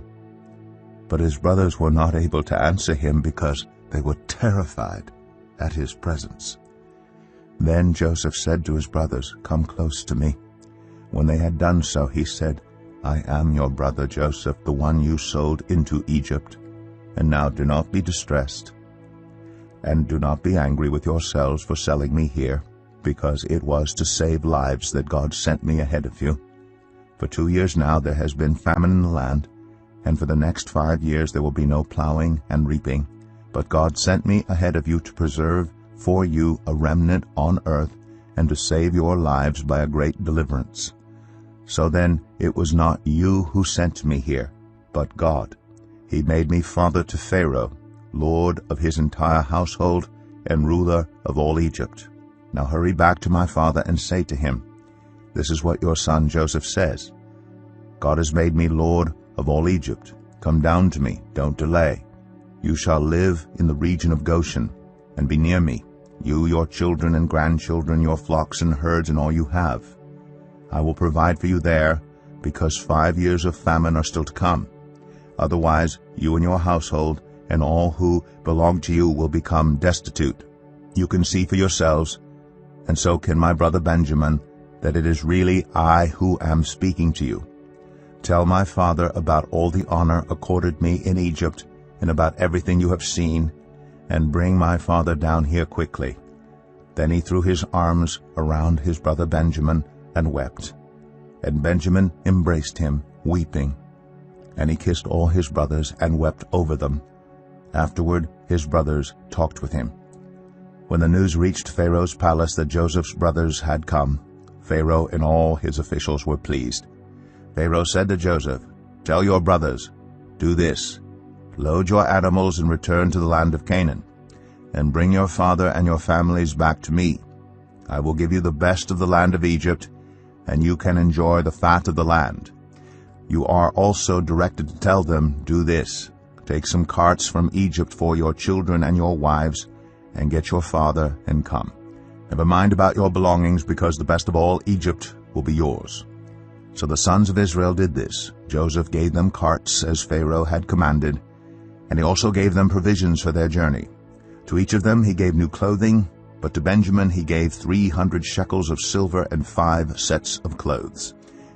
But his brothers were not able to answer him because they were terrified at his presence. Then Joseph said to his brothers, "Come close to me." When they had done so, he said, "I am your brother Joseph, the one you sold into Egypt. And now do not be distressed, and do not be angry with yourselves for selling me here, because it was to save lives that God sent me ahead of you. For 2 years now there has been famine in the land, and for the next 5 years there will be no plowing and reaping. But God sent me ahead of you to preserve for you a remnant on earth, and to save your lives by a great deliverance. So then it was not you who sent me here, but God. He made me father to Pharaoh, lord of his entire household, and ruler of all Egypt. Now hurry back to my father and say to him, 'This is what your son Joseph says. God has made me lord of all Egypt. Come down to me, don't delay. You shall live in the region of Goshen, and be near me, you, your children and grandchildren, your flocks and herds, and all you have. I will provide for you there, because 5 years of famine are still to come. Otherwise, you and your household and all who belong to you will become destitute. You can see for yourselves, and so can my brother Benjamin, that it is really I who am speaking to you. Tell my father about all the honor accorded me in Egypt, and about everything you have seen, and bring my father down here quickly." Then he threw his arms around his brother Benjamin and wept. And Benjamin embraced him, weeping. And he kissed all his brothers and wept over them. Afterward his brothers talked with him. When the news reached Pharaoh's palace that Joseph's brothers had come, Pharaoh and all his officials were pleased. Pharaoh said to Joseph, "Tell your brothers, do this. Load your animals and return to the land of Canaan, and bring your father and your families back to me. I will give you the best of the land of Egypt, and you can enjoy the fat of the land. You are also directed to tell them, do this. Take some carts from Egypt for your children and your wives, and get your father and come. Never mind about your belongings, because the best of all Egypt will be yours." So the sons of Israel did this. Joseph gave them carts as Pharaoh had commanded, and he also gave them provisions for their journey. To each of them he gave new clothing, but to Benjamin he gave 300 shekels of silver and 5 sets of clothes.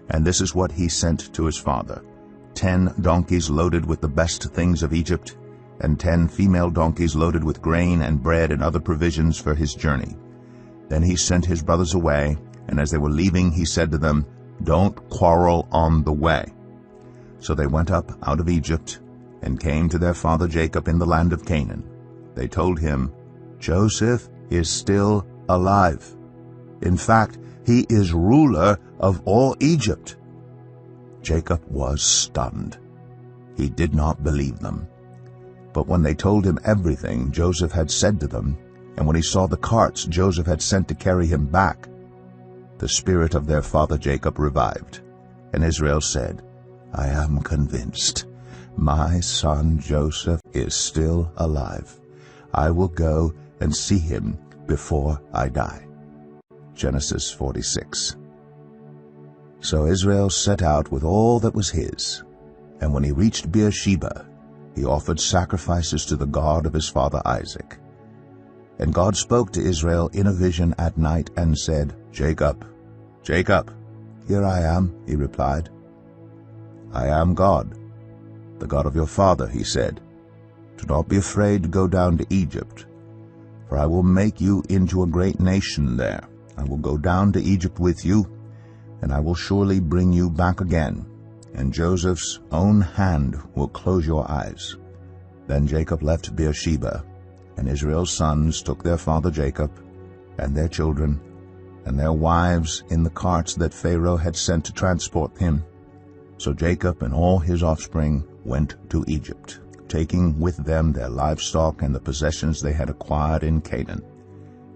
And this is what he sent to his father: 10 donkeys loaded with the best things of Egypt, and 10 female donkeys loaded with grain and bread and other provisions for his journey. Then he sent his brothers away, and as they were leaving he said to them, "Don't quarrel on the way." So they went up out of Egypt and came to their father Jacob in the land of Canaan. They told him, "Joseph is still alive. In fact, he is ruler of all Egypt." Jacob was stunned. He did not believe them. But when they told him everything Joseph had said to them, and when he saw the carts Joseph had sent to carry him back, the spirit of their father Jacob revived. And Israel said, "I am convinced. My son Joseph is still alive. I will go and see him before I die." Genesis 46. So Israel set out with all that was his, and when he reached Beersheba, he offered sacrifices to the God of his father Isaac. And God spoke to Israel in a vision at night and said, "Jacob, Jacob." "Here I am," he replied. "I am God, the God of your father," he said. "Do not be afraid to go down to Egypt, for I will make you into a great nation there. I will go down to Egypt with you, and I will surely bring you back again, and Joseph's own hand will close your eyes." Then Jacob left Beersheba, and Israel's sons took their father Jacob and their children and their wives in the carts that Pharaoh had sent to transport him. So Jacob and all his offspring went to Egypt, taking with them their livestock and the possessions they had acquired in Canaan.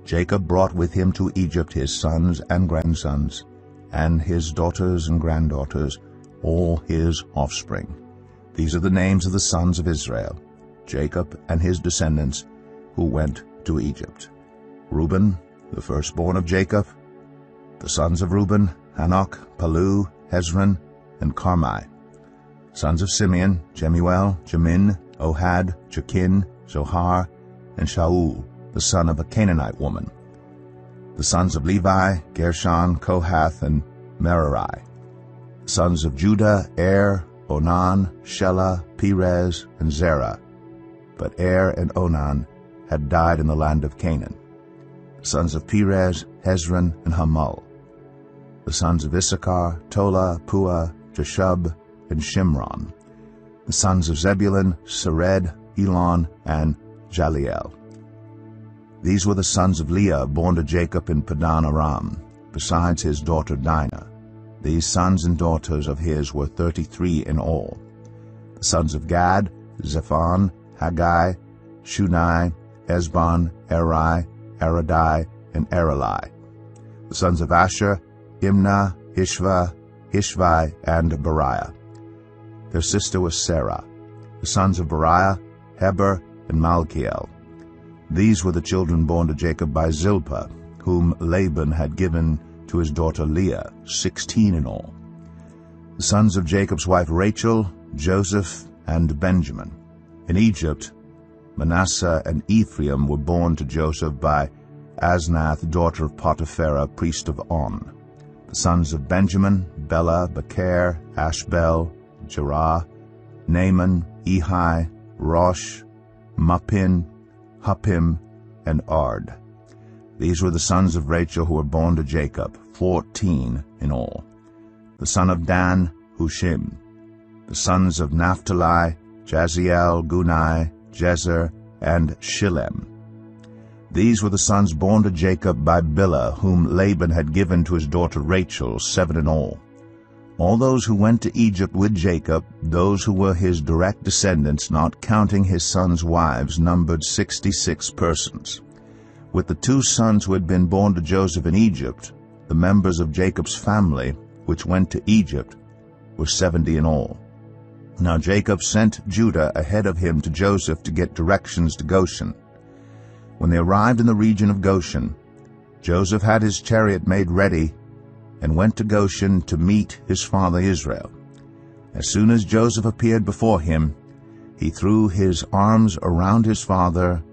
Jacob brought with him to Egypt his sons and grandsons, and his daughters and granddaughters, all his offspring. These are the names of the sons of Israel, Jacob and his descendants, who went to Egypt: Reuben, the firstborn of Jacob. The sons of Reuben, Hanok, Palu, Hezron, and Carmi. Sons of Simeon, Jemuel, Jamin, Ohad, Jachin, Zohar, and Shaul, the son of a Canaanite woman. The sons of Levi, Gershon, Kohath, and Merari. Sons of Judah, Onan, Shelah, Perez, and Zerah. But and Onan had died in the land of Canaan. The sons of Perez, Hezron, and Hamul. The sons of Issachar, Tola, Puah, Jeshub, and Shimron. The sons of Zebulun, Sered, Elon, and Jaliel. These were the sons of Leah, born to Jacob in Padan Aram, besides his daughter Dinah. These sons and daughters of his were 33 in all. The sons of Gad, Zephon, Haggai, Shunai, Esbon, Eri, Aradai, and Areli. The sons of Asher, Imnah, Ishva, Ishvi, and Beriah. Their sister was Sarah. The sons of Beriah, Heber, and Malchiel. These were the children born to Jacob by Zilpah, whom Laban had given to his daughter Leah, 16 in all. The sons of Jacob's wife Rachel, Joseph, and Benjamin. In Egypt, Manasseh and Ephraim were born to Joseph by Asnath, daughter of Potipharah, priest of On. The sons of Benjamin, Bela, Becher, Ashbel, Jerah, Naaman, Ehi, Rosh, Muppim, Huppim, and Ard. These were the sons of Rachel who were born to Jacob, 14 in all. The son of Dan, Hushim. The sons of Naphtali, Jaziel, Gunai, Jezer, and Shillem. These were the sons born to Jacob by Bilhah, whom Laban had given to his daughter Rachel, 7 in all. All those who went to Egypt with Jacob, those who were his direct descendants, not counting his sons' wives, numbered 66 persons. With the 2 sons who had been born to Joseph in Egypt, the members of Jacob's family, which went to Egypt, were 70 in all. Now Jacob sent Judah ahead of him to Joseph to get directions to Goshen. When they arrived in the region of Goshen, Joseph had his chariot made ready, and went to Goshen to meet his father Israel. As soon as Joseph appeared before him, he threw his arms around his father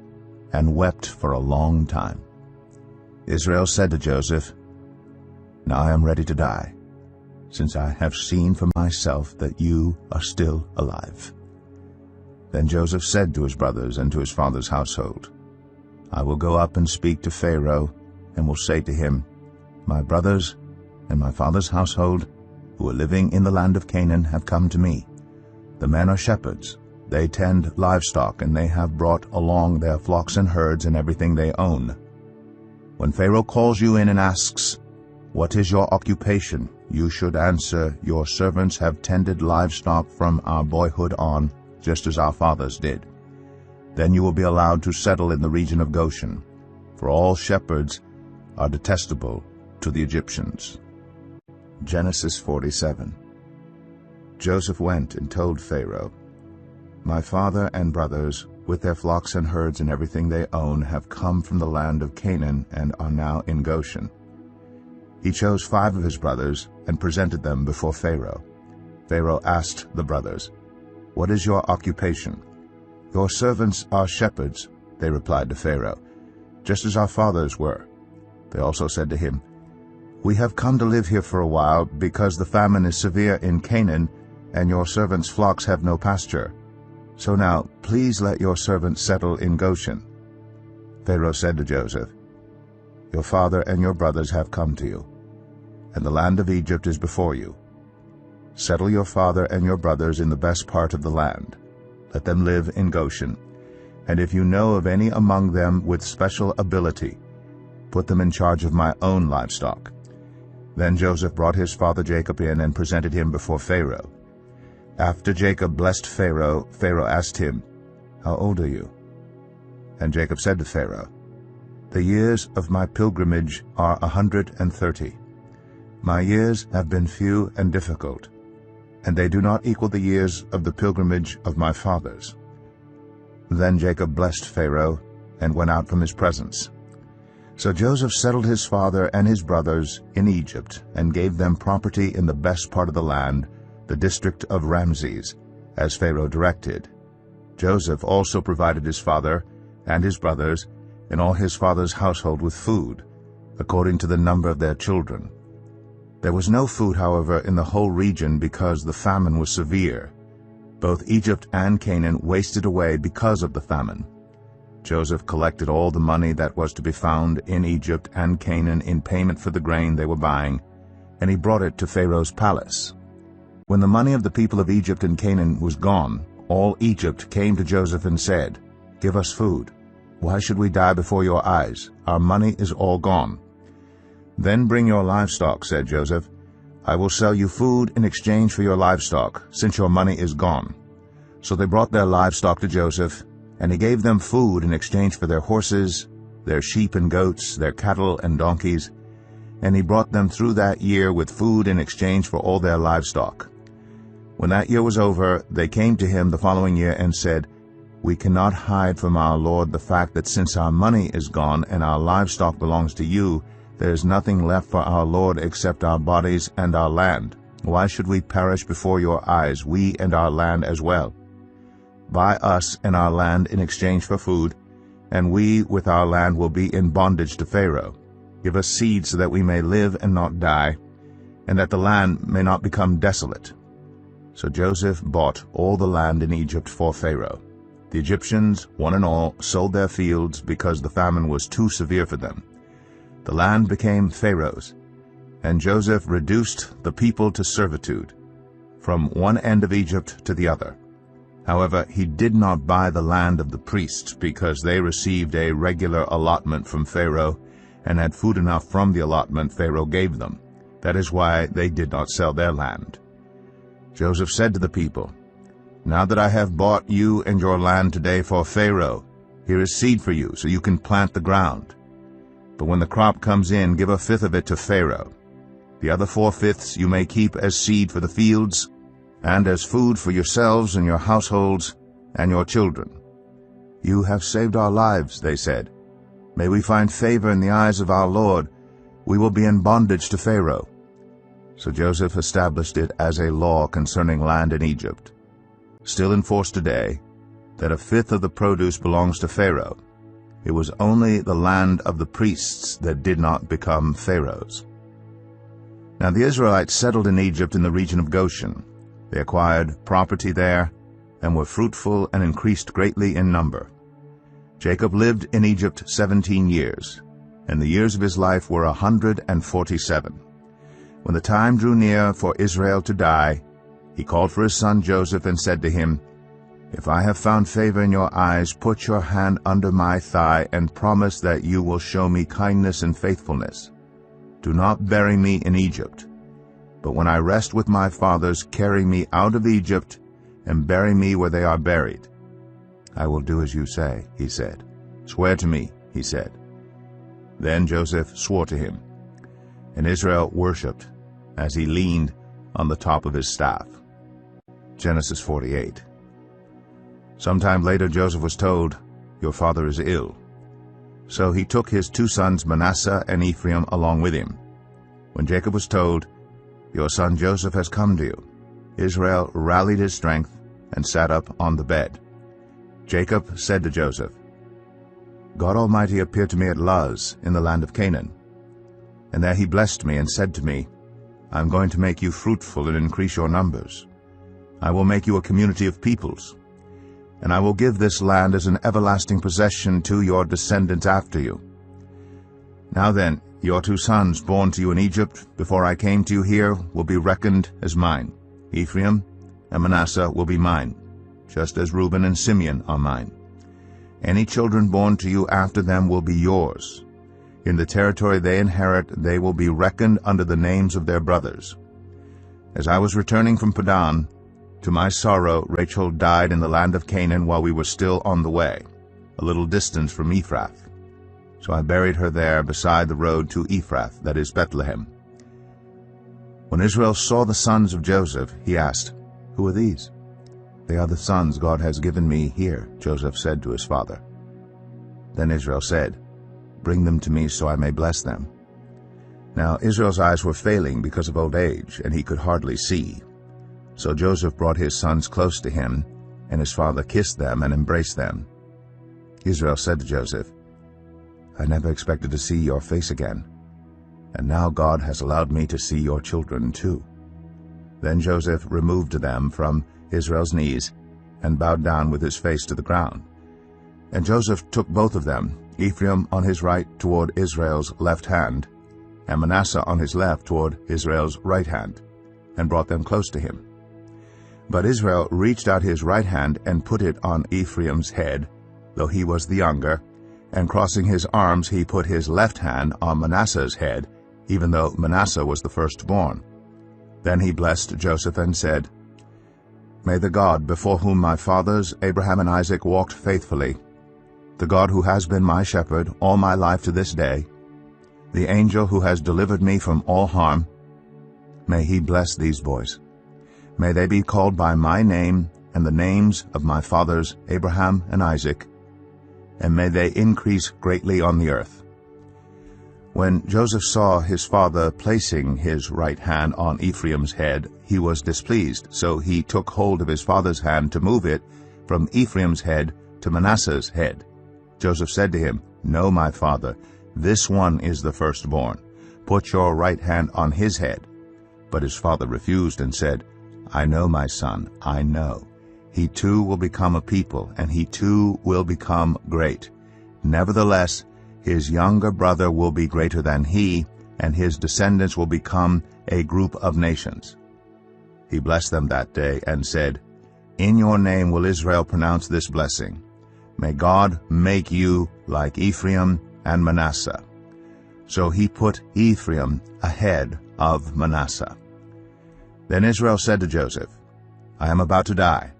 and wept for a long time. Israel said to Joseph, "Now I am ready to die, since I have seen for myself that you are still alive." Then Joseph said to his brothers and to his father's household, "I will go up and speak to Pharaoh, and will say to him, 'My brothers and my father's household, who are living in the land of Canaan, have come to me. The men are shepherds. They tend livestock, and they have brought along their flocks and herds and everything they own. When Pharaoh calls you in and asks, "What is your occupation?" you should answer, "Your servants have tended livestock from our boyhood on, just as our fathers did." Then you will be allowed to settle in the region of Goshen, for all shepherds are detestable to the Egyptians. Genesis 47. Joseph went and told Pharaoh, "My father and brothers, with their flocks and herds and everything they own, have come from the land of Canaan and are now in Goshen." He chose 5 of his brothers and presented them before Pharaoh. Pharaoh asked the brothers, "What is your occupation?" "Your servants are shepherds," they replied to Pharaoh, "just as our fathers were." They also said to him, "We have come to live here for a while, because the famine is severe in Canaan, and your servants' flocks have no pasture. So now, please let your servants settle in Goshen." Pharaoh said to Joseph, "Your father and your brothers have come to you, and the land of Egypt is before you. Settle your father and your brothers in the best part of the land. Let them live in Goshen, and if you know of any among them with special ability, put them in charge of my own livestock." Then Joseph brought his father Jacob in and presented him before Pharaoh. After Jacob blessed Pharaoh, Pharaoh asked him, "How old are you?" And Jacob said to Pharaoh, "The years of my pilgrimage are 130. My years have been few and difficult, and they do not equal the years of the pilgrimage of my fathers." Then Jacob blessed Pharaoh and went out from his presence. So Joseph settled his father and his brothers in Egypt and gave them property in the best part of the land, the district of Ramses, as Pharaoh directed. Joseph also provided his father and his brothers and all his father's household with food, according to the number of their children. There was no food, however, in the whole region because the famine was severe. Both Egypt and Canaan wasted away because of the famine. Joseph collected all the money that was to be found in Egypt and Canaan in payment for the grain they were buying, and he brought it to Pharaoh's palace. When the money of the people of Egypt and Canaan was gone, all Egypt came to Joseph and said, "Give us food. Why should we die before your eyes? Our money is all gone." "Then bring your livestock," said Joseph. "I will sell you food in exchange for your livestock, since your money is gone." So they brought their livestock to Joseph, and he gave them food in exchange for their horses, their sheep and goats, their cattle and donkeys, and he brought them through that year with food in exchange for all their livestock. When that year was over, they came to him the following year and said, "We cannot hide from our Lord the fact that since our money is gone and our livestock belongs to you, there is nothing left for our Lord except our bodies and our land. Why should we perish before your eyes, we and our land as well? Buy us and our land in exchange for food, and we with our land will be in bondage to Pharaoh. Give us seed so that we may live and not die, and that the land may not become desolate." So Joseph bought all the land in Egypt for Pharaoh. The Egyptians, one and all, sold their fields because the famine was too severe for them. The land became Pharaoh's, and Joseph reduced the people to servitude, from one end of Egypt to the other. However, he did not buy the land of the priests, because they received a regular allotment from Pharaoh and had food enough from the allotment Pharaoh gave them. That is why they did not sell their land. Joseph said to the people, "Now that I have bought you and your land today for Pharaoh, here is seed for you, so you can plant the ground. But when the crop comes in, give 1/5 of it to Pharaoh. The other 4/5 you may keep as seed for the fields, and as food for yourselves and your households and your children." "You have saved our lives," they said. "May we find favor in the eyes of our Lord. We will be in bondage to Pharaoh. So Joseph established it as a law concerning land in Egypt, still in force today, that a fifth of the produce belongs to Pharaoh. It was only the land of the priests that did not become Pharaoh's. Now the Israelites settled in Egypt in the region of Goshen. They acquired property there and were fruitful and increased greatly in number. Jacob lived in Egypt 17 years, and the years of his life were 147. When the time drew near for Israel to die, he called for his son Joseph and said to him, "If I have found favor in your eyes, put your hand under my thigh and promise that you will show me kindness and faithfulness. Do not bury me in Egypt, but when I rest with my fathers, carry me out of Egypt and bury me where they are buried." "I will do as you say," he said. "Swear to me," he said. Then Joseph swore to him, and Israel worshipped as he leaned on the top of his staff. Genesis 48. Sometime later Joseph was told, "Your father is ill." So he took his 2 sons Manasseh and Ephraim along with him. When Jacob was told, "Your son Joseph has come to you," Israel rallied his strength and sat up on the bed. Jacob said to Joseph, "God Almighty appeared to me at Luz in the land of Canaan. And there he blessed me and said to me, 'I am going to make you fruitful and increase your numbers. I will make you a community of peoples, and I will give this land as an everlasting possession to your descendants after you. Now then, your 2 sons born to you in Egypt before I came to you here will be reckoned as mine. Ephraim and Manasseh will be mine, just as Reuben and Simeon are mine. Any children born to you after them will be yours. In the territory they inherit, they will be reckoned under the names of their brothers. As I was returning from Padan, to my sorrow Rachel died in the land of Canaan while we were still on the way, a little distance from Ephrath. So I buried her there beside the road to Ephrath, that is Bethlehem." When Israel saw the sons of Joseph, he asked, "Who are these?" "They are the sons God has given me here," Joseph said to his father. Then Israel said, "Bring them to me so I may bless them." Now Israel's eyes were failing because of old age, and he could hardly see. So Joseph brought his sons close to him, and his father kissed them and embraced them. Israel said to Joseph, "I never expected to see your face again, and now God has allowed me to see your children too." Then Joseph removed them from Israel's knees and bowed down with his face to the ground. And Joseph took both of them, Ephraim on his right toward Israel's left hand, and Manasseh on his left toward Israel's right hand, and brought them close to him. But Israel reached out his right hand and put it on Ephraim's head, though he was the younger, and crossing his arms he put his left hand on Manasseh's head, even though Manasseh was the firstborn. Then he blessed Joseph and said, "May the God before whom my fathers Abraham and Isaac walked faithfully, the God who has been my shepherd all my life to this day, the angel who has delivered me from all harm, may he bless these boys. May they be called by my name and the names of my fathers Abraham and Isaac, and may they increase greatly on the earth." When Joseph saw his father placing his right hand on Ephraim's head, he was displeased, so he took hold of his father's hand to move it from Ephraim's head to Manasseh's head. Joseph said to him, "No, my father, this one is the firstborn. Put your right hand on his head." But his father refused and said, "I know, my son, I know. He too will become a people, and he too will become great. Nevertheless, his younger brother will be greater than he, and his descendants will become a group of nations." He blessed them that day and said, "In your name will Israel pronounce this blessing. May God make you like Ephraim and Manasseh." So he put Ephraim ahead of Manasseh. Then Israel said to Joseph, "I am about to die,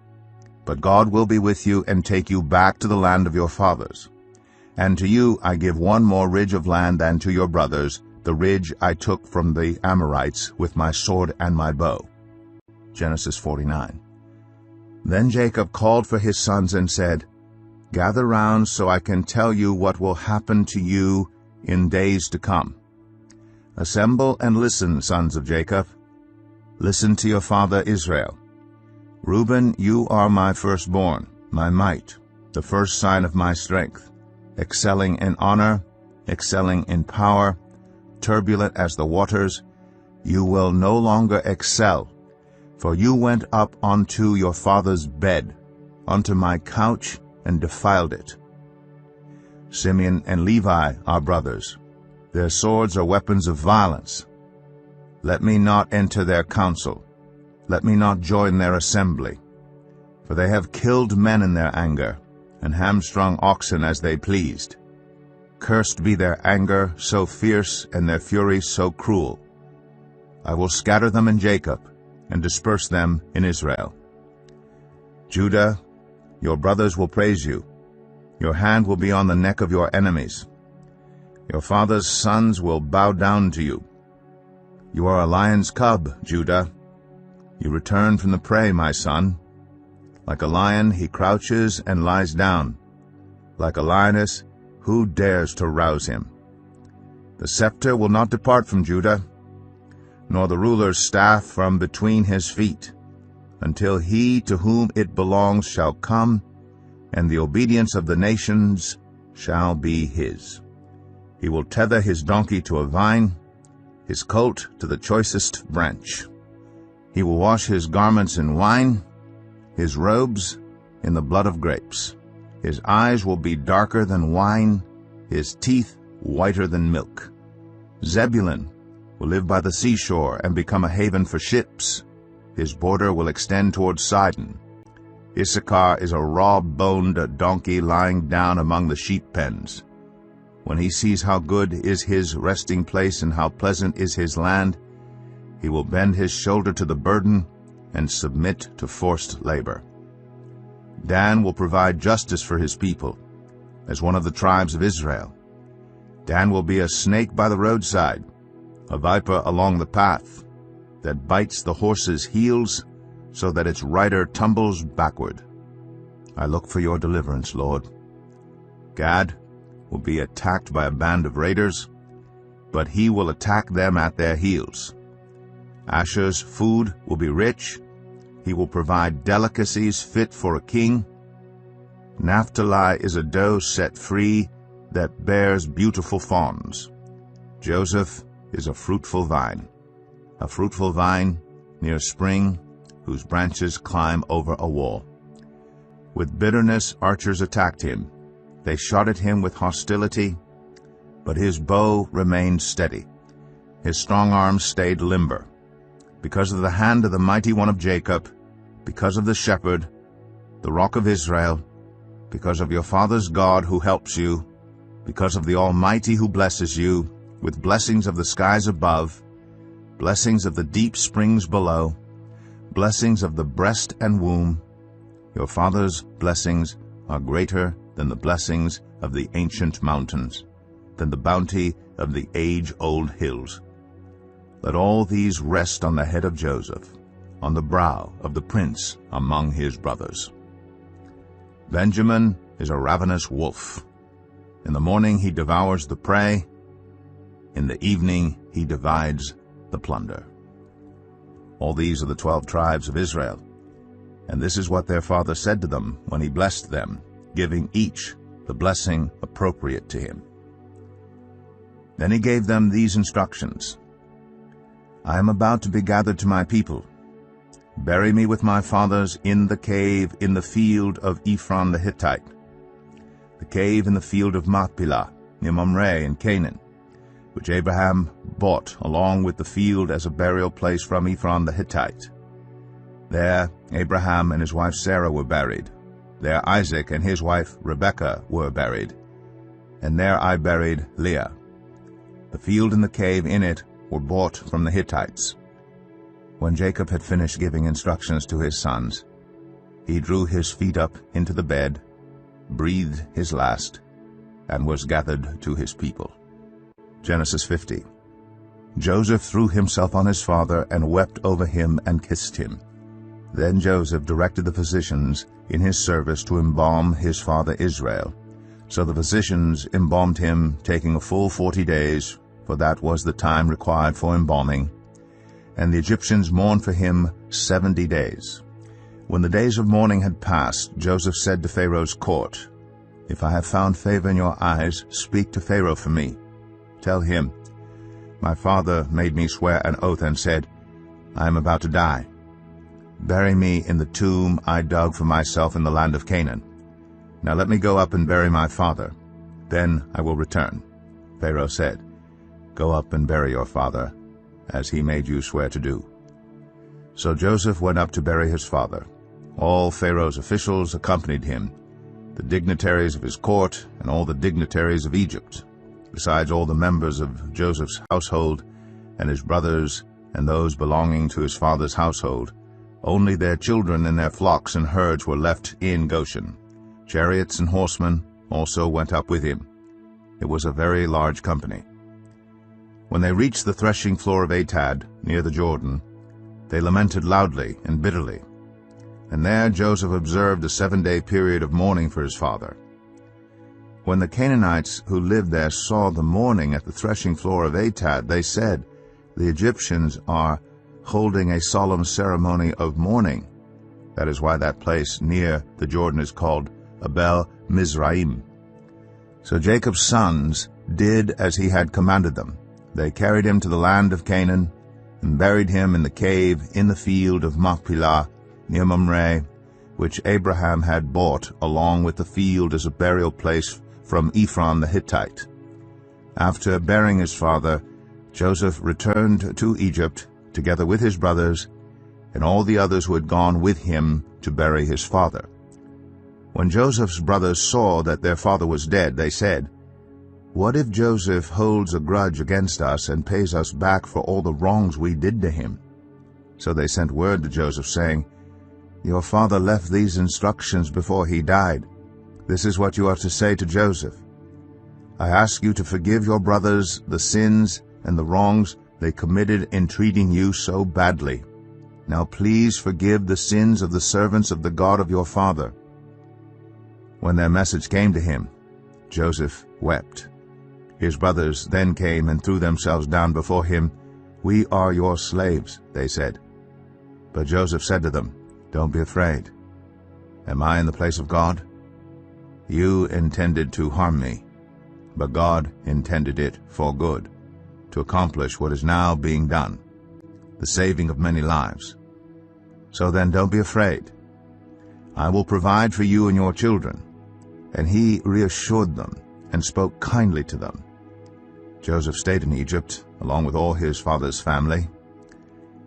but God will be with you and take you back to the land of your fathers. And to you I give one more ridge of land than to your brothers, the ridge I took from the Amorites with my sword and my bow." Genesis 49. Then Jacob called for his sons and said, "Gather round so I can tell you what will happen to you in days to come. Assemble and listen, sons of Jacob, Listen to your father Israel. Reuben, you are my firstborn, my might, the first sign of my strength, excelling in honor, excelling in power, turbulent as the waters. You will no longer excel, for you went up unto your father's bed, unto my couch, and defiled it. Simeon and Levi are brothers. Their swords are weapons of violence. Let me not enter their council. Let me not join their assembly. For they have killed men in their anger, and hamstrung oxen as they pleased. Cursed be their anger so fierce, and their fury so cruel. I will scatter them in Jacob, and disperse them in Israel. Judah, your brothers will praise you. Your hand will be on the neck of your enemies. Your father's sons will bow down to you. You are a lion's cub, Judah. You return from the prey, my son. Like a lion he crouches and lies down. Like a lioness, who dares to rouse him? The scepter will not depart from Judah, nor the ruler's staff from between his feet, until he to whom it belongs shall come, and the obedience of the nations shall be his. He will tether his donkey to a vine, his colt to the choicest branch. He will wash his garments in wine, his robes in the blood of grapes. His eyes will be darker than wine, his teeth whiter than milk. Zebulun will live by the seashore and become a haven for ships. His border will extend toward Sidon. Issachar is a raw-boned donkey lying down among the sheep pens. When he sees how good is his resting place and how pleasant is his land, he will bend his shoulder to the burden and submit to forced labor. Dan will provide justice for his people, as one of the tribes of Israel. Dan will be a snake by the roadside, a viper along the path, that bites the horse's heels so that its rider tumbles backward. I look for your deliverance, Lord. Gad will be attacked by a band of raiders, but he will attack them at their heels. Asher's food will be rich. He will provide delicacies fit for a king. Naphtali is a doe set free that bears beautiful fawns. Joseph is a fruitful vine near a spring, whose branches climb over a wall. With bitterness archers attacked him. They shot at him with hostility, but his bow remained steady. His strong arm stayed limber. Because of the hand of the mighty one of Jacob, because of the shepherd, the rock of Israel, because of your father's God who helps you, because of the Almighty who blesses you, with blessings of the skies above, blessings of the deep springs below, blessings of the breast and womb. Your father's blessings are greater than the blessings of the ancient mountains, than the bounty of the age-old hills. Let all these rest on the head of Joseph, on the brow of the prince among his brothers. Benjamin is a ravenous wolf. In the morning he devours the prey. In the evening he divides the plunder. All these are the 12 tribes of Israel. And this is what their father said to them when he blessed them, giving each the blessing appropriate to him. Then he gave them these instructions. I am about to be gathered to my people. Bury me with my fathers in the cave in the field of Ephron the Hittite, the cave in the field of Machpelah, near Mamre in Canaan, which Abraham bought along with the field as a burial place from Ephron the Hittite. There Abraham and his wife Sarah were buried. There Isaac and his wife Rebekah were buried. And there I buried Leah. The field and the cave in it were bought from the Hittites. When Jacob had finished giving instructions to his sons, he drew his feet up into the bed, breathed his last, and was gathered to his people. Genesis 50. Joseph threw himself on his father and wept over him and kissed him. Then Joseph directed the physicians in his service to embalm his father Israel. So the physicians embalmed him, taking a full 40 days, for that was the time required for embalming. and the Egyptians mourned for him 70 days. When the days of mourning had passed, Joseph said to Pharaoh's court, "If I have found favor in your eyes, speak to Pharaoh for me. Tell him, my father made me swear an oath and said, I am about to die. Bury me in the tomb I dug for myself in the land of Canaan. Now let me go up and bury my father. Then I will return." Pharaoh said, "Go up and bury your father, as he made you swear to do." So Joseph went up to bury his father. All Pharaoh's officials accompanied him, the dignitaries of his court and all the dignitaries of Egypt, besides all the members of Joseph's household and his brothers and those belonging to his father's household. Only their children and their flocks and herds were left in Goshen. Chariots and horsemen also went up with him. It was a very large company. When they reached the threshing floor of Atad, near the Jordan, they lamented loudly and bitterly. And there Joseph observed a 7-day period of mourning for his father. When the Canaanites who lived there saw the mourning at the threshing floor of Atad, they said, "The Egyptians are holding a solemn ceremony of mourning." That is why that place near the Jordan is called Abel Mizraim. So Jacob's sons did as he had commanded them. They carried him to the land of Canaan and buried him in the cave in the field of Machpelah near Mamre, which Abraham had bought along with the field as a burial place from Ephron the Hittite. After burying his father, Joseph returned to Egypt together with his brothers and all the others who had gone with him to bury his father. When Joseph's brothers saw that their father was dead, they said, "What if Joseph holds a grudge against us and pays us back for all the wrongs we did to him?" So they sent word to Joseph, saying, "Your father left these instructions before he died. This is what you are to say to Joseph. I ask you to forgive your brothers the sins and the wrongs they committed in treating you so badly. Now please forgive the sins of the servants of the God of your father." When their message came to him, Joseph wept. His brothers then came and threw themselves down before him. "We are your slaves," they said. But Joseph said to them, "Don't be afraid. Am I in the place of God? You intended to harm me, but God intended it for good, to accomplish what is now being done, the saving of many lives. So then don't be afraid. I will provide for you and your children." And he reassured them and spoke kindly to them. Joseph stayed in Egypt, along with all his father's family.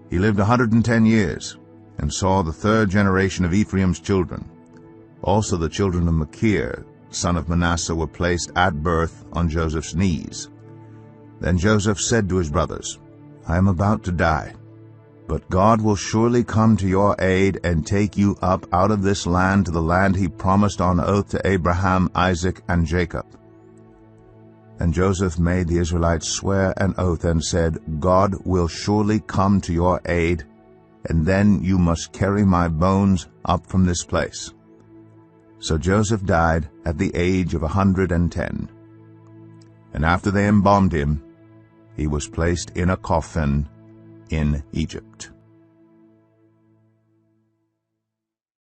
He lived 110 years, and saw the 3rd generation of Ephraim's children. Also the children of Machir, son of Manasseh, were placed at birth on Joseph's knees. Then Joseph said to his brothers, "I am about to die, but God will surely come to your aid and take you up out of this land to the land he promised on oath to Abraham, Isaac, and Jacob." And Joseph made the Israelites swear an oath and said, "God will surely come to your aid, and then you must carry my bones up from this place." So Joseph died at the age of 110. And after they embalmed him, he was placed in a coffin in Egypt.